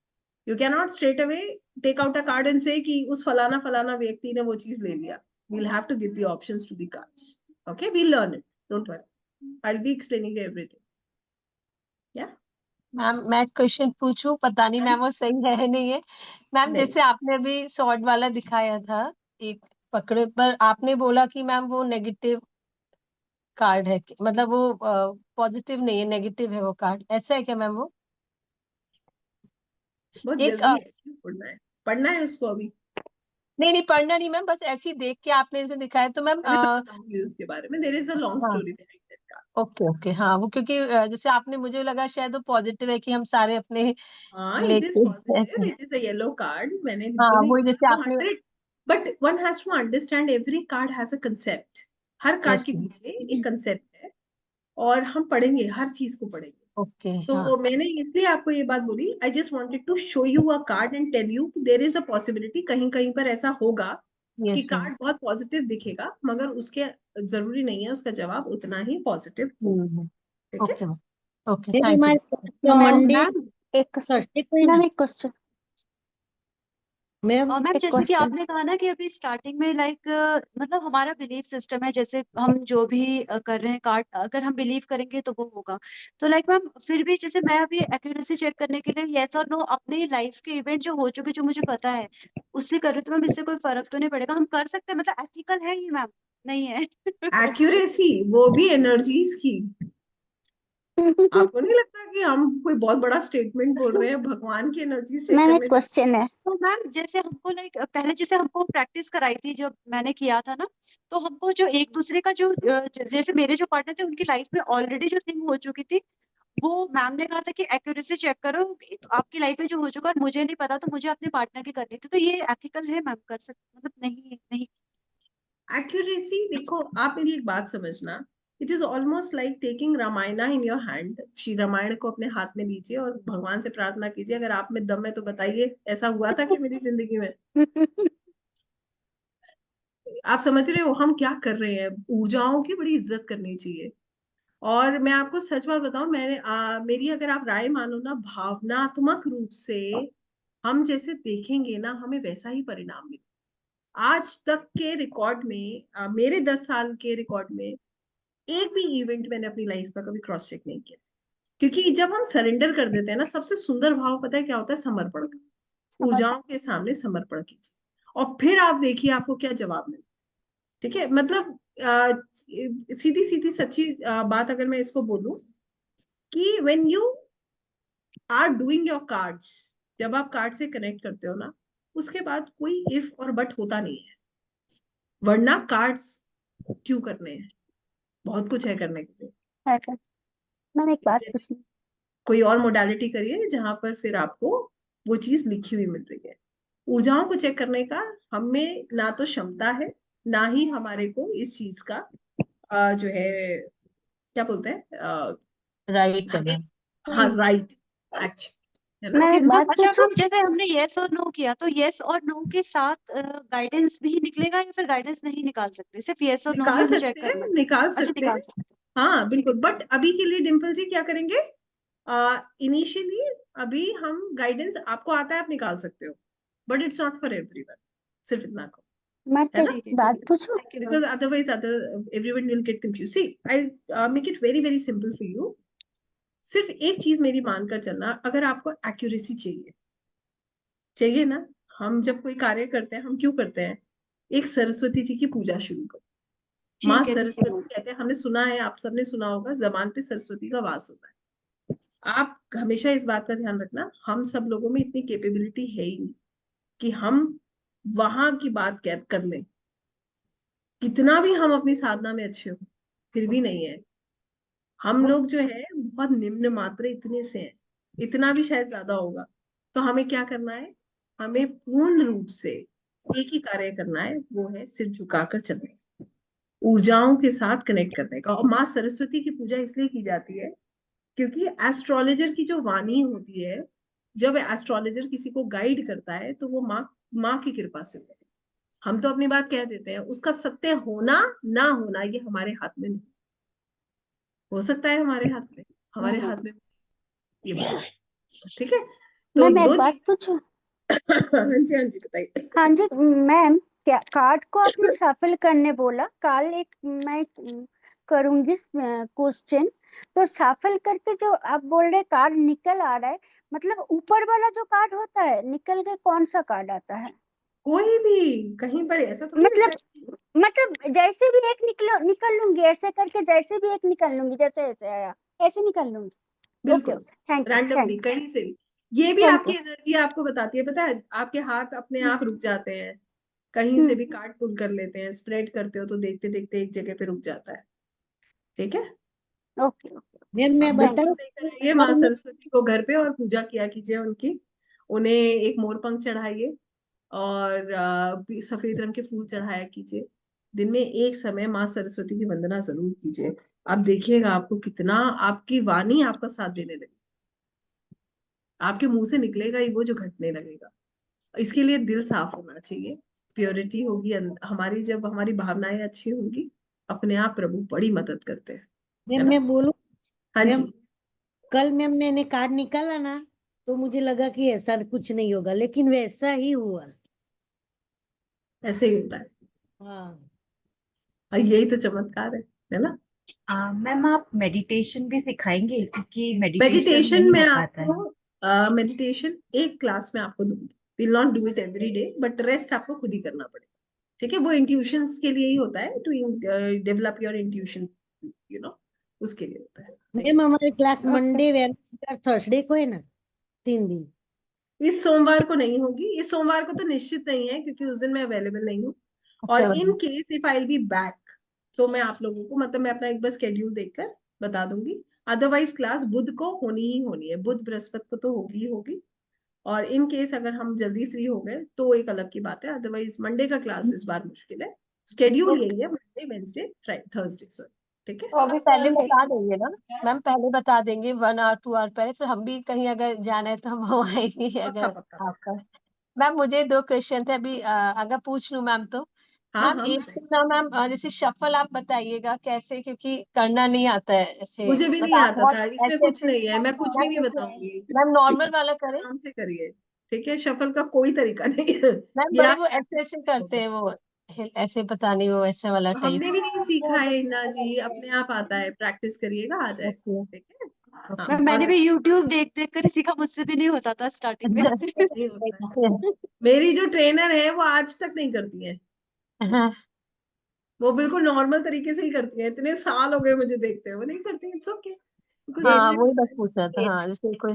You cannot straight away take out a card and से कि उस फलाना फलाना व्यक्ति ने वो चीज ले लिया। We'll have to give the options to the cards. Okay, we'll learn it, don't worry, I will be explaining everything. या मैम मैं क्वेश्चन पूछूं, पता नहीं मैम वो सही है नहीं है। मैम नहीं, जैसे आपने अभी सॉर्ट वाला दिखाया था, एक पकड़े पर आपने बोला कि मैम वो नेगेटिव कार्ड है, मतलब वो पॉजिटिव नहीं है, नेगेटिव है वो कार्ड, ऐसा है क्या मैम? वो बहुत एक जल्दी है, क्यों पढ़ना है? पढ़ना है उसको अभी? नहीं नहीं पढ़ना नहीं मैम, बस ऐसे ही देख के आपने इसे दिखाया तो मैम अभी मैं बताऊंगी उसके बारे में। देयर इज अ लॉन्ग हाँ story behind that card. Okay okay हाँ, वो क्योंकि जैसे आपने, मुझे लगा शायद वो पॉजिटिव है कि हम सारे अपने हाँ, इट इज लेके पॉजिटिव, ऐसे। It is a yellow card. मैंने हाँ बिल्कुल नहीं वही जैसे कहा तो आपने 100, but one has to understand every card has a concept. हर कार्ड यस के पीछे एक कंसेप्ट है, और हम पढ़ेंगे, हर चीज को पढ़ेंगे। ओके हाँ तो मैंने इसलिए आपको ये बात बोली, I just wanted to show you a card and tell you कि देयर इज अ पॉसिबिलिटी कहीं कहीं पर ऐसा होगा कि यस मैम कार्ड बहुत पॉजिटिव दिखेगा, मगर उसके जरूरी नहीं है उसका जवाब उतना ही पॉजिटिव हो। ठीक है? Okay ma'am okay Maybe thank my you. from Monday, ma'am एक क्वेश्चन, Thursday को ही मैम ना। एक क्वेश्चन, मैम मैम एक जैसे कि क्वेश्चन। आपने कहा ना कि अभी स्टार्टिंग में मतलब हमारा बिलीफ सिस्टम है, जैसे हम जो भी कर रहे हैं कार्ड अगर हम बिलीव करेंगे तो वो होगा, तो मैम फिर भी जैसे मैं अभी एक्यूरेसी चेक करने के लिए यस और नो अपने लाइफ के इवेंट जो हो चुके जो मुझे पता है उससे कर रही हूँ, तो मैम इससे कोई फर्क तो नहीं पड़ेगा, हम कर सकते हैं, मतलब एथिकल है ये मैम? नहीं है? एक्यूरेसी, वो भी एनर्जीज की। आपको नहीं लगता कि हम कोई बहुत बड़ा स्टेटमेंट बोल रहे हैं? भगवान की एनर्जी चेक मैम एक करने जा रहे क्वेश्चन है, तो मैम जैसे हमको पहले जैसे हमको प्रैक्टिस कराई थी जब मैंने किया था ना, तो हमको जो एक दूसरे का जो जैसे मेरे जो पार्टनर थे उनकी लाइफ में ऑलरेडी जो थिंग हो चुकी थी, वो मैम ने कहा था कि एक्यूरेसी चेक करो, तो आपकी लाइफ में जो हो चुका है मुझे नहीं पता, तो मुझे अपने पार्टनर की करनी थी, तो ये एथिकल है मैम? कर सकते मतलब नहीं नहीं? एक्यूरेसी देखो, आप मेरी एक बात समझना, it is almost like taking Ramayan in your hand. Shri Ramayan को अपने हाथ में लीजिए और भगवान से प्रार्थना कीजिए, अगर आप में दम है तो बताइए ऐसा हुआ था कि मेरी जिंदगी में? आप समझ रहे हो हम क्या कर रहे हैं? ऊर्जाओं की बड़ी इज्जत करनी चाहिए। और मैं आपको सच बात बताऊं, मैंने मेरी अगर आप राय मानो ना, भावनात्मक रूप से हम जैसे देखेंगे ना, हमें वैसा ही परिणाम मिलेगा। आज तक के रिकॉर्ड में, मेरे 10 साल के रिकॉर्ड में एक भी इवेंट मैंने अपनी लाइफ का कभी क्रॉस चेक नहीं किया। क्योंकि जब हम सरेंडर कर देते हैं ना, सबसे सुंदर भाव पता है क्या होता है? समर्पण का। ऊर्जाओं के सामने समर्पण कीजिए, और फिर आप देखिए आपको क्या जवाब मिले। ठीक है? मतलब सीधी सीधी सच्ची बात अगर मैं इसको बोलूं कि when you are doing your cards, जब आप कार्ड से कनेक्ट करते हो ना, उसके बाद कोई इफ और बट होता नहीं है। वरना कार्ड्स क्यों करने हैं? बहुत कुछ है करने के लिए। है। मैम एक बात पूछनी, कोई और मोडालिटी करिए जहां पर फिर आपको वो चीज लिखी हुई मिल रही है। ऊर्जाओं को चेक करने का हम में ना तो क्षमता है, ना ही हमारे को इस चीज का जो है क्या बोलते हैं राइट है हमें, मैम। हाँ राइट एक्शन, है ना। मैं ओके एक बात अच्छा पूछूं? मैम, जैसे हमने यस और नो किया तो यस और नो के साथ गाइडेंस भी निकलेगा या फिर गाइडेंस नहीं निकाल सकते, सिर्फ यस और नो ही निकाल हमें सकते चेक करना हैं, है? निकाल अच्छा सकते निकाल हैं, सकते हैं, हाँ ठीक है बिल्कुल। बट अभी के लिए डिम्पल जी क्या करेंगे, इनिशियली अभी हम गाइडेंस आपको आता है, आप निकाल सकते हो, but it's not for everyone, सिर्फ इतना कहो, मैं है ना। ठीक है बात ठीक है, पूछूं? Thank you ma'am. Because otherwise everyone will get confused. See, I'll make it very very simple for you. सिर्फ एक चीज मेरी मानकर चलना, अगर आपको एक्यूरेसी चाहिए, चाहिए ना, हम जब कोई कार्य करते हैं हम क्यों करते हैं, एक सरस्वती जी की पूजा शुरू करो। माँ ठीक है सरस्वती मैम। कहते हैं, हमने सुना है, आप सबने सुना होगा, जबान पे सरस्वती का वास होता है। आप हमेशा इस बात का ध्यान रखना, हम सब लोगों में इतनी कैपेबिलिटी है ही नहीं कि हम वहां की बात कर लें। कितना भी हम अपनी साधना में अच्छे हो, फिर भी नहीं है। हम लोग जो है बहुत निम्न मात्र इतने से हैं, इतना भी शायद ज्यादा होगा। तो हमें क्या करना है, हमें पूर्ण रूप से एक ही कार्य करना है, वो है सिर झुकाकर चलने, ऊर्जाओं के साथ कनेक्ट करने का। और माँ सरस्वती की पूजा इसलिए की जाती है क्योंकि एस्ट्रोलॉजर की जो वाणी होती है, जब एस्ट्रोलॉजर किसी को गाइड करता है तो वो माँ माँ की कृपा से होता है। हम तो अपनी बात कह देते हैं, उसका सत्य होना ना होना ये हमारे हाथ में नहीं। हो सकता है हमारे हाथ में, हमारे हाथ में ये बात, ठीक है। तो मैं दो एक बात चीज पूछूं? हाँ जी, हाँ जी, बताइए। हाँ जी मैम, क्या कार्ड को आपने सफल करने बोला, कल एक मैं करूंगी क्वेश्चन। तो सफल करके जो आप बोल रहे कार्ड निकल आ रहा है, मतलब ऊपर वाला जो कार्ड होता है निकल के कौन सा कार्ड आता है? कोई भी कहीं पर ऐसा थोड़ी मतलब लिखा है। मतलब जैसे भी एक निकल लूंगी, ऐसे करके जैसे भी एक निकल लूंगी, जैसे ऐसे आया ऐसे निकल लूंगी। ओके बिल्कुल okay, thank you randomly thank कहीं से भी। ये भी थैंक आपकी यू। एनर्जी आपको बताती है, पता है, आपके हाथ अपने आप रुक जाते हैं, कहीं से भी कार्ड पुल कर लेते हैं, स्प्रेड करते हो तो देखते देखते एक जगह पे रुक जाता है, ठीक है। ओके ओके, मैम आप मैं बिल्कुल बताऊं? लेकर आइए माँ सरस्वती को घर पे और पूजा किया कीजिए उनकी, उन्हें एक मोरपंख चढ़ाइए और सफेद रंग के फूल चढ़ाया कीजिए। दिन में एक समय माँ सरस्वती की वंदना जरूर कीजिए। आप देखिएगा आपको कितना आपकी वाणी आपका साथ देने लगेगी, आपके मुंह से निकलेगा ही वो जो घटने लगेगा। इसके लिए दिल साफ होना चाहिए, प्योरिटी होगी हमारी, जब हमारी भावनाएं अच्छी होंगी अपने आप प्रभु बड़ी मदद करते हैं, है मैम ना। मैं बोलूं? हाँ मैम, जी, कल मैम मैंने कार्ड निकाला ना, तो मुझे लगा कि ऐसा कुछ नहीं होगा, लेकिन वैसा ही हुआ। ऐसे ही होता है। हाँ। और यही तो चमत्कार है ना। मैम आप मेडिटेशन भी सिखाएंगे, क्योंकि मेडिटेशन मेडिटेशन नहीं में हो पाता है। आपको मेडिटेशन एक क्लास में आपको दूंगी, will not do it every day, but rest आपको खुद ही करना पड़ेगा, ठीक है। वो इंट्यूशंस के लिए ही होता है, to develop your intuition, you know, उसके लिए होता है। मैम हमारे क्लास ओके मंडे वेडनेसडे और थर्सडे को है ना, 3 दिन। इस सोमवार को नहीं होगी, इस सोमवार को तो निश्चित नहीं है क्योंकि उस दिन मैं अवेलेबल नहीं हूँ। अच्छा और इन ma'am. Case if I be back, तो मैं आप लोगों को मतलब मैं अपना एक बार स्केड्यूल देखकर बता दूंगी। अदरवाइज क्लास बुध को होनी ही होनी है, बुध बृहस्पति को तो होगी ही होगी। और इन केस अगर हम जल्दी फ्री हो गए तो एक अलग की बात है, अदरवाइज मंडे का क्लास इस बार मुश्किल है। स्केड्यूल यही है, Monday Wednesday Friday Thursday, sorry, ठीक है। तो अभी पहले बता देंगे ना मैम, पहले बता देंगे 1 आवर 2 आवर पहले, फिर हम भी कहीं अगर जाना है तो हम वो आएंगे पक्का अगर पक्का। आपका। मैम मुझे 2 क्वेश्चन थे अभी, अगर पूछ लूं मैम तो। हाँ मैम हाँ एक तो ना मैम, जैसे शफल आप बताइएगा कैसे, क्योंकि करना नहीं आता है ऐसे, मुझे भी मतलब नहीं आप आता बहुत था, इसमें ऐसे कुछ ऐसे। नहीं है, मैं कुछ भी मैम नहीं जैसे बताऊंगी। मैम नॉर्मल वाला करें। आराम से करिए, ठीक है, शफल का कोई तरीका नहीं है। मैम ये बड़े आप वो ऐसे ऐसे करते हैं वो, ऐसे पता नहीं वो ऐसे वाला टाइप। हमने भी नहीं सीखा है इन्ना जी, अपने आप आता है, प्रैक्टिस करिएगा आ जाएगा, ओके ठीक है। हाँ, ओके। मैम मैंने भी यूट्यूब देख देख कर सीखा, मुझसे भी नहीं होता था स्टार्टिंग में। नहीं होता है। मेरी जो ट्रेनर है वो आज तक नहीं करती है, हाँ वो बिल्कुल नॉर्मल तरीके से ही करती है, इतने साल हो गए मुझे देखते हुए, वो नहीं करती, इट्स ओके, बिकॉज हाँ, ऐसे वही बस पूछ रहा था, हाँ जैसे कोई।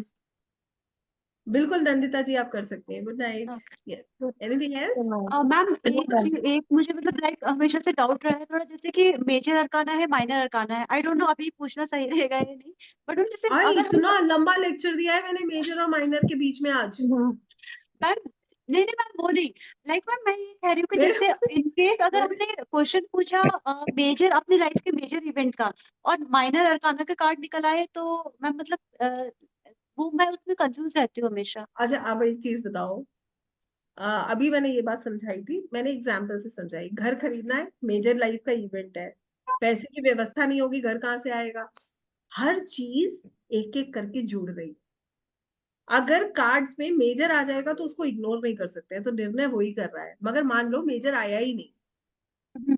बिल्कुल नंदिता जी आप कर सकती हैं। Good night, yes, anything else. Ma'am ma'am एक मुझे मतलब लाइक हमेशा से डाउट रहा है थोड़ा, जैसे कि मेजर अरकाना है माइनर अरकाना है, आई डोंट नो अभी पूछना सही रहेगा या नहीं, बट मैम जैसे आई अगर हम इतना लंबा लेक्चर दिया है मैंने मेजर और माइनर के बीच में आज। मैम नहीं नहीं मैम वो नहीं, लाइक मैम मैं ये कह रही हूँ कि जैसे इन केस अगर हमने क्वेश्चन पूछा मेजर अपनी लाइफ के मेजर इवेंट का और माइनर अरकाना के कार्ड निकल आए तो मैम मतलब वो मैं उसमें कंफ्यूज रहती हूँ हमेशा। अच्छा आप एक चीज बताओ, अभी मैंने ये बात समझाई थी, मैंने एग्जाम्पल से समझाई। घर खरीदना है, मेजर लाइफ का इवेंट है, पैसे की व्यवस्था नहीं होगी, घर कहाँ से आएगा? हर चीज एक एक करके जुड़ रही है। अगर कार्ड्स में मेजर आ जाएगा तो उसको इग्नोर नहीं कर सकते हैं, तो निर्णय वो ही कर रहा है। मगर मान लो मेजर आया ही नहीं,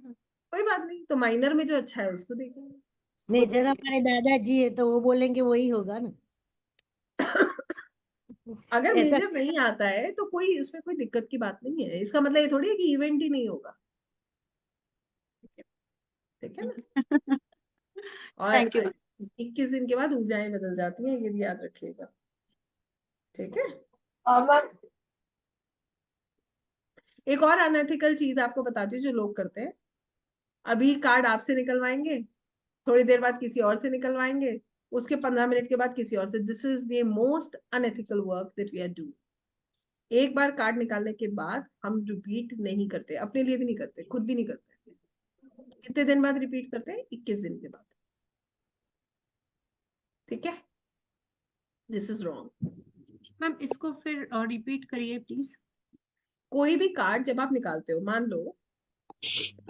कोई बात नहीं, तो माइनर में जो अच्छा है उसको देखेंगे। मेजर हमारे दादाजी है तो वो बोलेंगे वही होगा ना। अगर ऐसा मेजर नहीं आता है तो कोई इसमें कोई दिक्कत की बात नहीं है। इसका मतलब ये थोड़ी है कि इवेंट ही नहीं होगा, ठीक है ना? और थैंक यू। 21 दिन के बाद ऊर्जाएं बदल जाती हैं, ये भी याद रखिएगा, ठीक है? एक और अनएथिकल चीज आपको बताती हूँ जो लोग करते हैं। अभी कार्ड आपसे निकलवाएंगे, थोड़ी देर बाद किसी और से निकलवाएंगे, उसके 15 मिनट के बाद किसी और से। This is the most unethical work that we are doing. एक बार कार्ड निकालने के बाद हम रिपीट नहीं करते, अपने लिए भी नहीं करते, खुद भी नहीं करते। कितने दिन बाद रिपीट करते हैं? 21 दिन के बाद, ठीक है? This is wrong. मैम इसको फिर रिपीट करिए प्लीज। कोई भी कार्ड जब आप निकालते हो, मान लो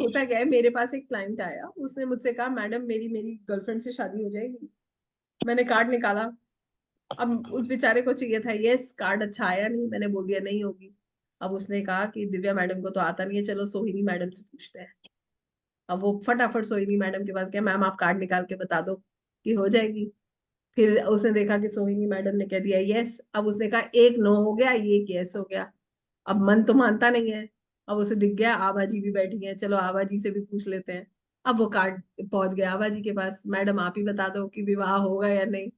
होता क्या है, मेरे पास एक क्लाइंट आया, उसने मुझसे कहा मैडम मेरी मेरी गर्लफ्रेंड से शादी हो जाएगी। मैंने कार्ड निकाला, अब उस बेचारे को चाहिए था यस, कार्ड अच्छा आया नहीं, मैंने बोल दिया नहीं होगी। अब उसने कहा कि दिव्या मैडम को तो आता नहीं है, चलो सोहिनी मैडम से पूछते हैं। अब वो फटाफट सोहिनी मैडम के पास गया, मैम आप कार्ड निकाल के बता दो कि हो जाएगी। फिर उसने देखा कि सोहिनी मैडम ने कह दिया यस। अब उसने कहा एक नो हो गया, ये एक यस हो गया। अब मन तो मानता नहीं है। अब उसे दिख गया आभा जी भी बैठी हैं, चलो आभा जी से भी पूछ लेते हैं। अब वो कार्ड पहुंच गया आभा जी के पास, मैडम आप ही बता दो कि विवाह होगा या नहीं।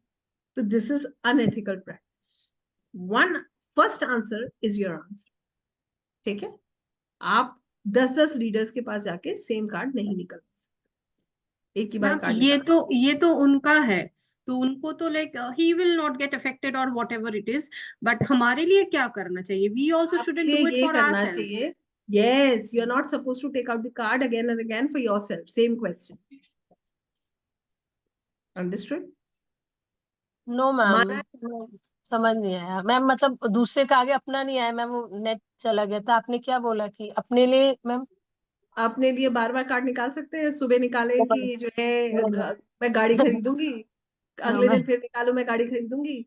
तो this is unethical practice. One first answer is your answer, ठीक है? आप 10-10 रीडर्स के पास जाके सेम कार्ड नहीं निकलवा सकते, एक ही बार मैम कार्ड निकाल। ये तो उनका है, तो उनको तो like he will not get affected or whatever it is, but हमारे लिए क्या करना चाहिए? वी ऑल्सो शुडंट आपके डू इट ये फॉर करना आवरसेल्व्स। चाहिए, yes, you are not supposed to take out the card again and again for yourself, same question. Understood? No ma'am, माना? समझ नहीं आया मैम, मतलब दूसरे का आगे अपना नहीं आया मैम, वो नेट चला गया था। आपने क्या बोला कि अपने लिए मैम? अपने लिए बार बार कार्ड निकाल सकते हैं, सुबह निकाले कि जो है मैं गाड़ी खरीदूंगी, नो अगले मैम, दिन फिर निकालू मैं गाड़ी खरीदूंगी,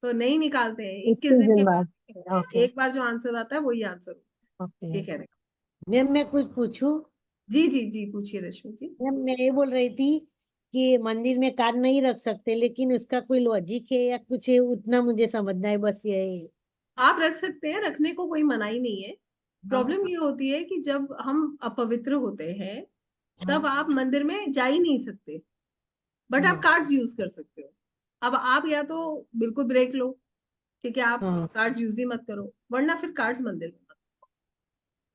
तो नहीं निकालते हैं। 21 21 दिन के दिन बाद बाद। निकलते हैं। ओके एक बार जो आंसर आता है वही आंसर होता है, ओके। ये कहने का। मैम मैं कुछ पूछूं? जी जी जी, पूछिए रश्मि जी। मैम मैं ये बोल रही थी कि मंदिर में कार्ड नहीं रख सकते, लेकिन उसका कोई लॉजिक है या कुछ है, उतना मुझे समझना है बस यही। आप रख सकते हैं, रखने को कोई मनाही नहीं है। हाँ प्रॉब्लम ये होती है कि जब हम अपवित्र होते हैं हाँ तब आप मंदिर में जा ही नहीं सकते, बट आप हाँ कार्ड्स यूज कर सकते हो। अब आप या तो बिल्कुल ब्रेक लो, ठीक है, आप हाँ। कार्ड्स यूज ही मत करो, वरना फिर कार्ड्स मंदिर में मत।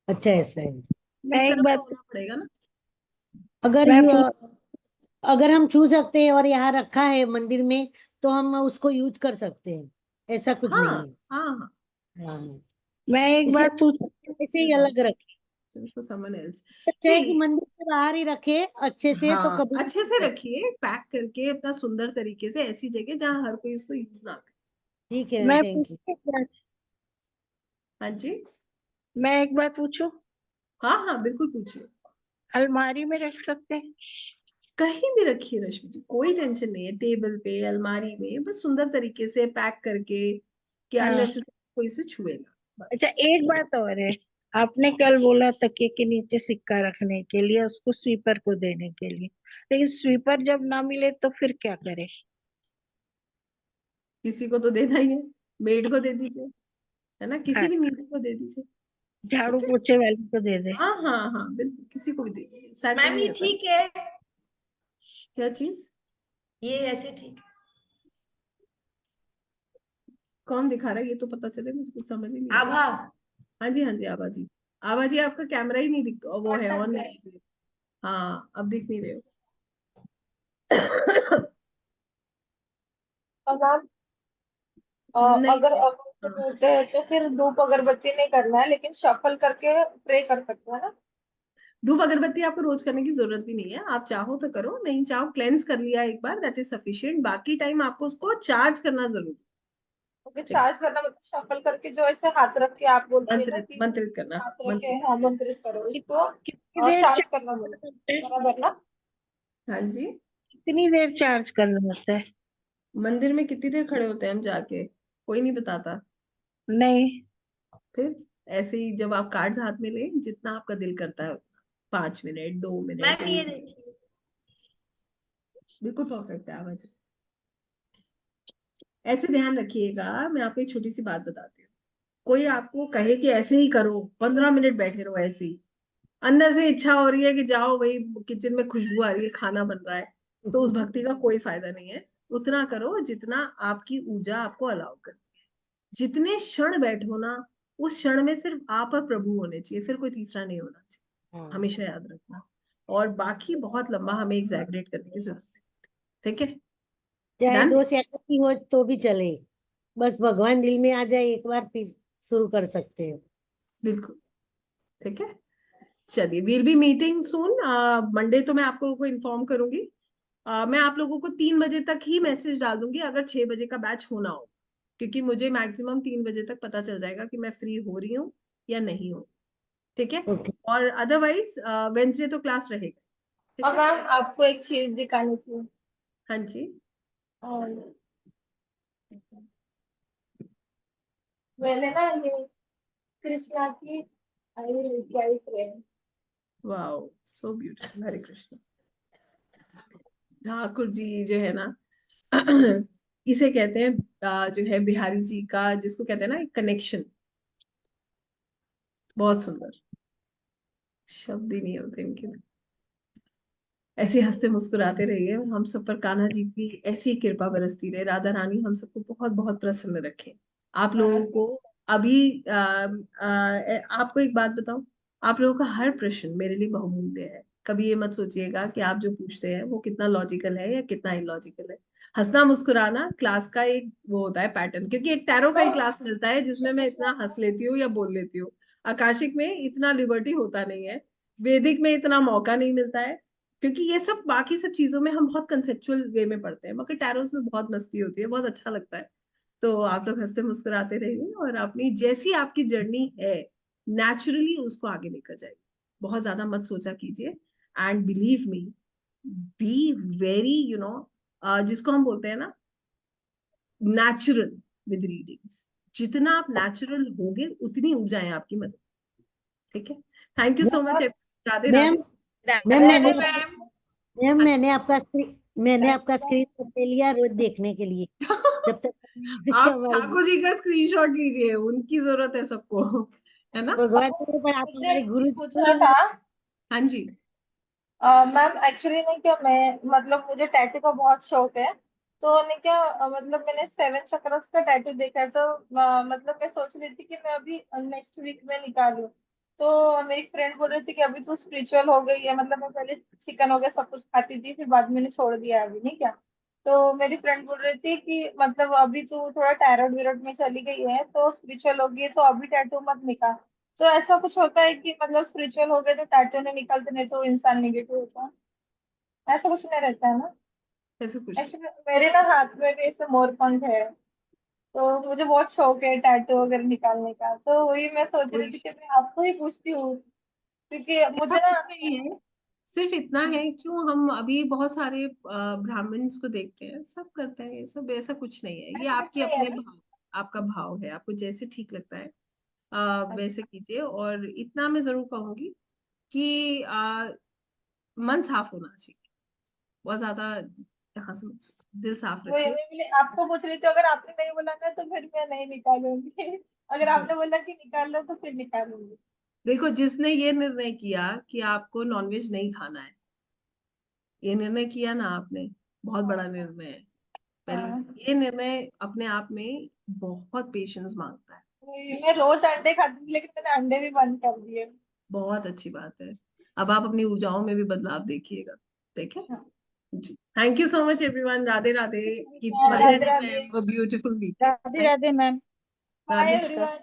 अच्छा ऐसा है। मैं एक एक तरफ तो बात होना पड़ेगा ना। अगर मैं यू पूछ अगर हम छू सकते हैं और यहाँ रखा है मंदिर में तो हम उसको यूज कर सकते हैं, ऐसा कुछ हाँ नहीं है। हाँ हाँ, हाँ मैं एक इसे बात पूछ ऐसे ही अलग रखे। someone else। अच्छा है कि See, मंदिर के बाहर ही रखे अच्छे से, तो हाँ कभी अच्छे से रखिए, पैक करके अपना सुंदर तरीके से, ऐसी जगह जहाँ हर कोई उसको यूज ना करे। ठीक है मैम, मैं थैंक यू। एक बात हाँ जी, मैं एक बात पूछूं? हाँ हाँ बिल्कुल पूछिए। अलमारी में रख सकते हैं? कहीं भी रखिए रश्मि जी, कोई टेंशन नहीं है, टेबल पे, अलमारी में, बस सुंदर तरीके से पैक करके कि हाँ। अननेसेसरी कोई से छुएगा, अच्छा, बस। एक बात और है। आपने कल बोला तकिए के नीचे सिक्का रखने के लिए, उसको स्वीपर को देने के लिए, लेकिन स्वीपर जब ना मिले तो फिर क्या करे? किसी को तो देना ही है, मेड को दे दीजिए, है ना, किसी हाँ, भी नीडी को दे दीजिए, झाड़ू ठीक है? पोछे वाली को दे दे। हाँ हाँ हाँ बिल्कुल, किसी को भी दे दीजिए, सेट मैम नहीं ये रहता। ठीक है, क्या चीज? ये ऐसे ठीक है। कौन दिखा रहा है ये तो पता चले, मुझे कुछ समझ ही नहीं आ रहा। आभा हाँ जी हाँ जी, आभा जी। आभा जी आपका कैमरा ही नहीं दिख, वो है ऑन नहीं है। हाँ अब दिख नहीं रहे हो। मैम नहीं अगर नहीं, बोलते हैं तो फिर धूप अगरबत्ती नहीं करना है, लेकिन शफल करके प्रे कर सकते हैं ना। धूप अगरबत्ती आपको रोज करने की जरूरत भी नहीं है, आप चाहो तो करो, नहीं चाहो क्लेंस कर लिया एक बार, दैट इज सफिशिएंट। बाकी टाइम आपको उसको चार्ज करना जरूरी ओके, है। चार्ज करना मतलब शफल करके जो ऐसे हाथ रख के आप बोलती है ना मंत्रित कि मंत्रित करना, हाथ रख के, मंत्रित। हाँ मंत्रित करो इसको, कितनी देर चार्ज चार्ज करना बोलो, करते हैं? बराबर ना। हाँ जी। कितनी देर चार्ज करना होता है? मंदिर में कितनी देर खड़े होते हैं हम जाके, कोई नहीं बताता। नहीं, फिर ऐसे ही जब आप कार्ड्स हाथ में ले, जितना आपका दिल करता है उतना, 5 मिनट, 2 मिनट, मैम ये 1 मिनट, देखिए, बिल्कुल परफेक्ट है आवाज। ऐसे ध्यान रखिएगा, मैं आपको एक छोटी सी बात बताती हूँ। कोई आपको कहे कि ऐसे ही करो, 15 मिनट बैठे रहो ऐसे ही, अंदर से इच्छा हो रही है कि जाओ भाई किचन में खुशबू आ रही है, खाना बन रहा है, तो उस भक्ति का कोई फायदा नहीं है। उतना करो जितना आपकी ऊर्जा आपको अलाउ करती है। जितने क्षण बैठो ना, उस क्षण में सिर्फ आप और प्रभु होने चाहिए, फिर कोई तीसरा नहीं होना चाहिए, हाँ, हमेशा याद रखना। और बाकी बहुत लंबा हमें एग्जैगरेट करने की जरूरत है, ठीक है? चाहे डन। 2 सेकंड की हो तो भी चले, बस भगवान दिल में आ जाए एक बार, फिर शुरू कर सकते हैं। बिल्कुल, ठीक है। चलिए, वील बी मीटिंग सून। मंडे तो मैं आप लोगों को इन्फॉर्म करूंगी। मैं आप लोगों को 3 बजे तक ही मैसेज डाल दूंगी अगर 6 बजे का बैच होना हो, क्योंकि मुझे मैक्सिमम 3 बजे तक पता चल जाएगा कि मैं फ्री हो रही हूँ या नहीं हूँ, ठीक है? ओके, और अदरवाइज वेंसडे तो क्लास रहेगा, ठीक और है? मैम आपको एक चीज दिखानी थी। हाँ जी। और मैंने ना ये कृष्णा की आई लेके आई friend. Wow, so beautiful. Hare Krishna. Thakur ji जो है ना, इसे कहते हैं जो है बिहारी जी का, जिसको कहते हैं ना कनेक्शन, बहुत सुंदर, शब्द ही नहीं होते इनके लिए। ऐसे हंसते मुस्कुराते रहिए, हम सब पर कान्हा जी की ऐसी कृपा बरसती रहे, राधा रानी हम सबको बहुत बहुत प्रसन्न रखे। आप लोगों को अभी आपको एक बात बताऊं, आप लोगों का हर प्रश्न मेरे लिए बहुमूल्य है। कभी ये मत सोचिएगा कि आप जो पूछते हैं वो कितना लॉजिकल है या कितना इलॉजिकल है। हंसना मुस्कुराना क्लास का एक वो होता है पैटर्न, क्योंकि एक टैरो का ही क्लास मिलता है जिसमें मैं इतना हंस लेती हूँ या बोल लेती हूँ। आकाशिक में इतना लिबर्टी होता नहीं है, वैदिक में इतना मौका नहीं मिलता है, क्योंकि ये सब बाकी सब चीजों में हम बहुत कंसेप्चुअल वे में पढ़ते हैं, मगर टैरोस में बहुत मस्ती होती है, बहुत अच्छा लगता है। तो आप लोग हंसते मुस्कुराते रहिए और अपनी जैसी आपकी जर्नी है नेचुरली उसको आगे लेकर जाइए। बहुत ज्यादा मत सोचा कीजिए, and believe me, be very जिसको हम बोलते हैं ना नेचुरल विद रीडिंग्स। जितना आप नेचुरल होगे उतनी ऊर्जाएं आपकी मदद, ठीक है? Thank you so much. Radhe ma'am Radhe. Ma'am Radhe मैंने मैम। मैम मैंने आपका स्क्रीन ले लिया रोज देखने के लिए, जब तक आप हमारे ठाकुर जी का स्क्रीनशॉट लीजिए, उनकी जरूरत है सबको, है ना? भगवान ने, पर आप मुझे हमारे गुरु जी पूछना हैं। था हाँ जी। मैम, एक्चुअली नहीं क्या, मैं मतलब मुझे टैटू का बहुत शौक है। तो नहीं क्या मतलब मैंने 7 चक्रस का टैटू देखा है, तो मतलब मैं सोच रही थी कि मैं अभी नेक्स्ट वीक में निकालूं। तो मेरी फ्रेंड बोल रही थी कि अभी तू स्पिरिचुअल हो गई है, मतलब मैं पहले चिकन हो गया सब कुछ खाती थी, फिर बाद में मैंने छोड़ दिया है अभी, नहीं क्या। तो मेरी फ्रेंड बोल रही थी कि मतलब अभी तू थोड़ा टैरोट विरोट में चली गई है तो स्पिरिचुअल हो गई है, तो अभी टैटू मत निकाल। तो ऐसा कुछ होता है कि मतलब स्पिरिचुअल हो गए तो टैटू नहीं निकलते, नहीं तो इंसान निगेटिव होता है, ऐसा कुछ नहीं रहता है ना। ऐसा कुछ एक्चुअली मेरे ना हाथ में भी ऐसे मोर पंख है, तो मुझे बहुत शौक है टैटू वगैरह निकालने का, तो वही मैं सोच रही कोई थी कि मैं आपको ही पूछती हूँ, क्योंकि ऐसा मुझे ना। कुछ नहीं है। सिर्फ इतना है, क्यों हम अभी बहुत सारे ब्राह्मण्स को देखते हैं, सब करते हैं ये सब, ऐसा कुछ नहीं है। ये ऐसा कुछ आपके नहीं है अपने ना। भाव, आपका भाव है, आपको जैसे ठीक लगता है वैसे अच्छा। कीजिए। और इतना मैं जरूर कहूंगी कि मन साफ होना चाहिए, बहुत ज्यादा यहाँ से मत सोचिए, दिल साफ वही रखिए। मैं बोली आपको पूछ रही थी, अगर आपने नहीं बोला ना तो फिर मैं नहीं निकालूंगी। अगर आपने बोला कि निकाल लो तो फिर निकालूंगी। देखो, जिसने ये निर्णय किया कि आपको नॉनवेज नहीं खाना है, ये निर्णय किया ना आपने, बहुत बड़ा निर्णय है। पहले हाँ, ये निर्णय अपने आप में बहुत पेशेंस मांगता है। मैं रोज अंडे खाती थी, लेकिन मैंने अंडे भी बंद कर दिए। बहुत अच्छी बात है। अब आप अपनी ऊर्जाओं में भी बदलाव देखिएगा, ठीक है? हाँ, जी, thank you so much everyone. Radhe Radhe. ठीक कीप है, Radhe smiling Radhe Radhe and Radhe. Ma'am. Have a beautiful weekend. Radhe Radhe ma'am. Bye नमस्कार। एवरीवन।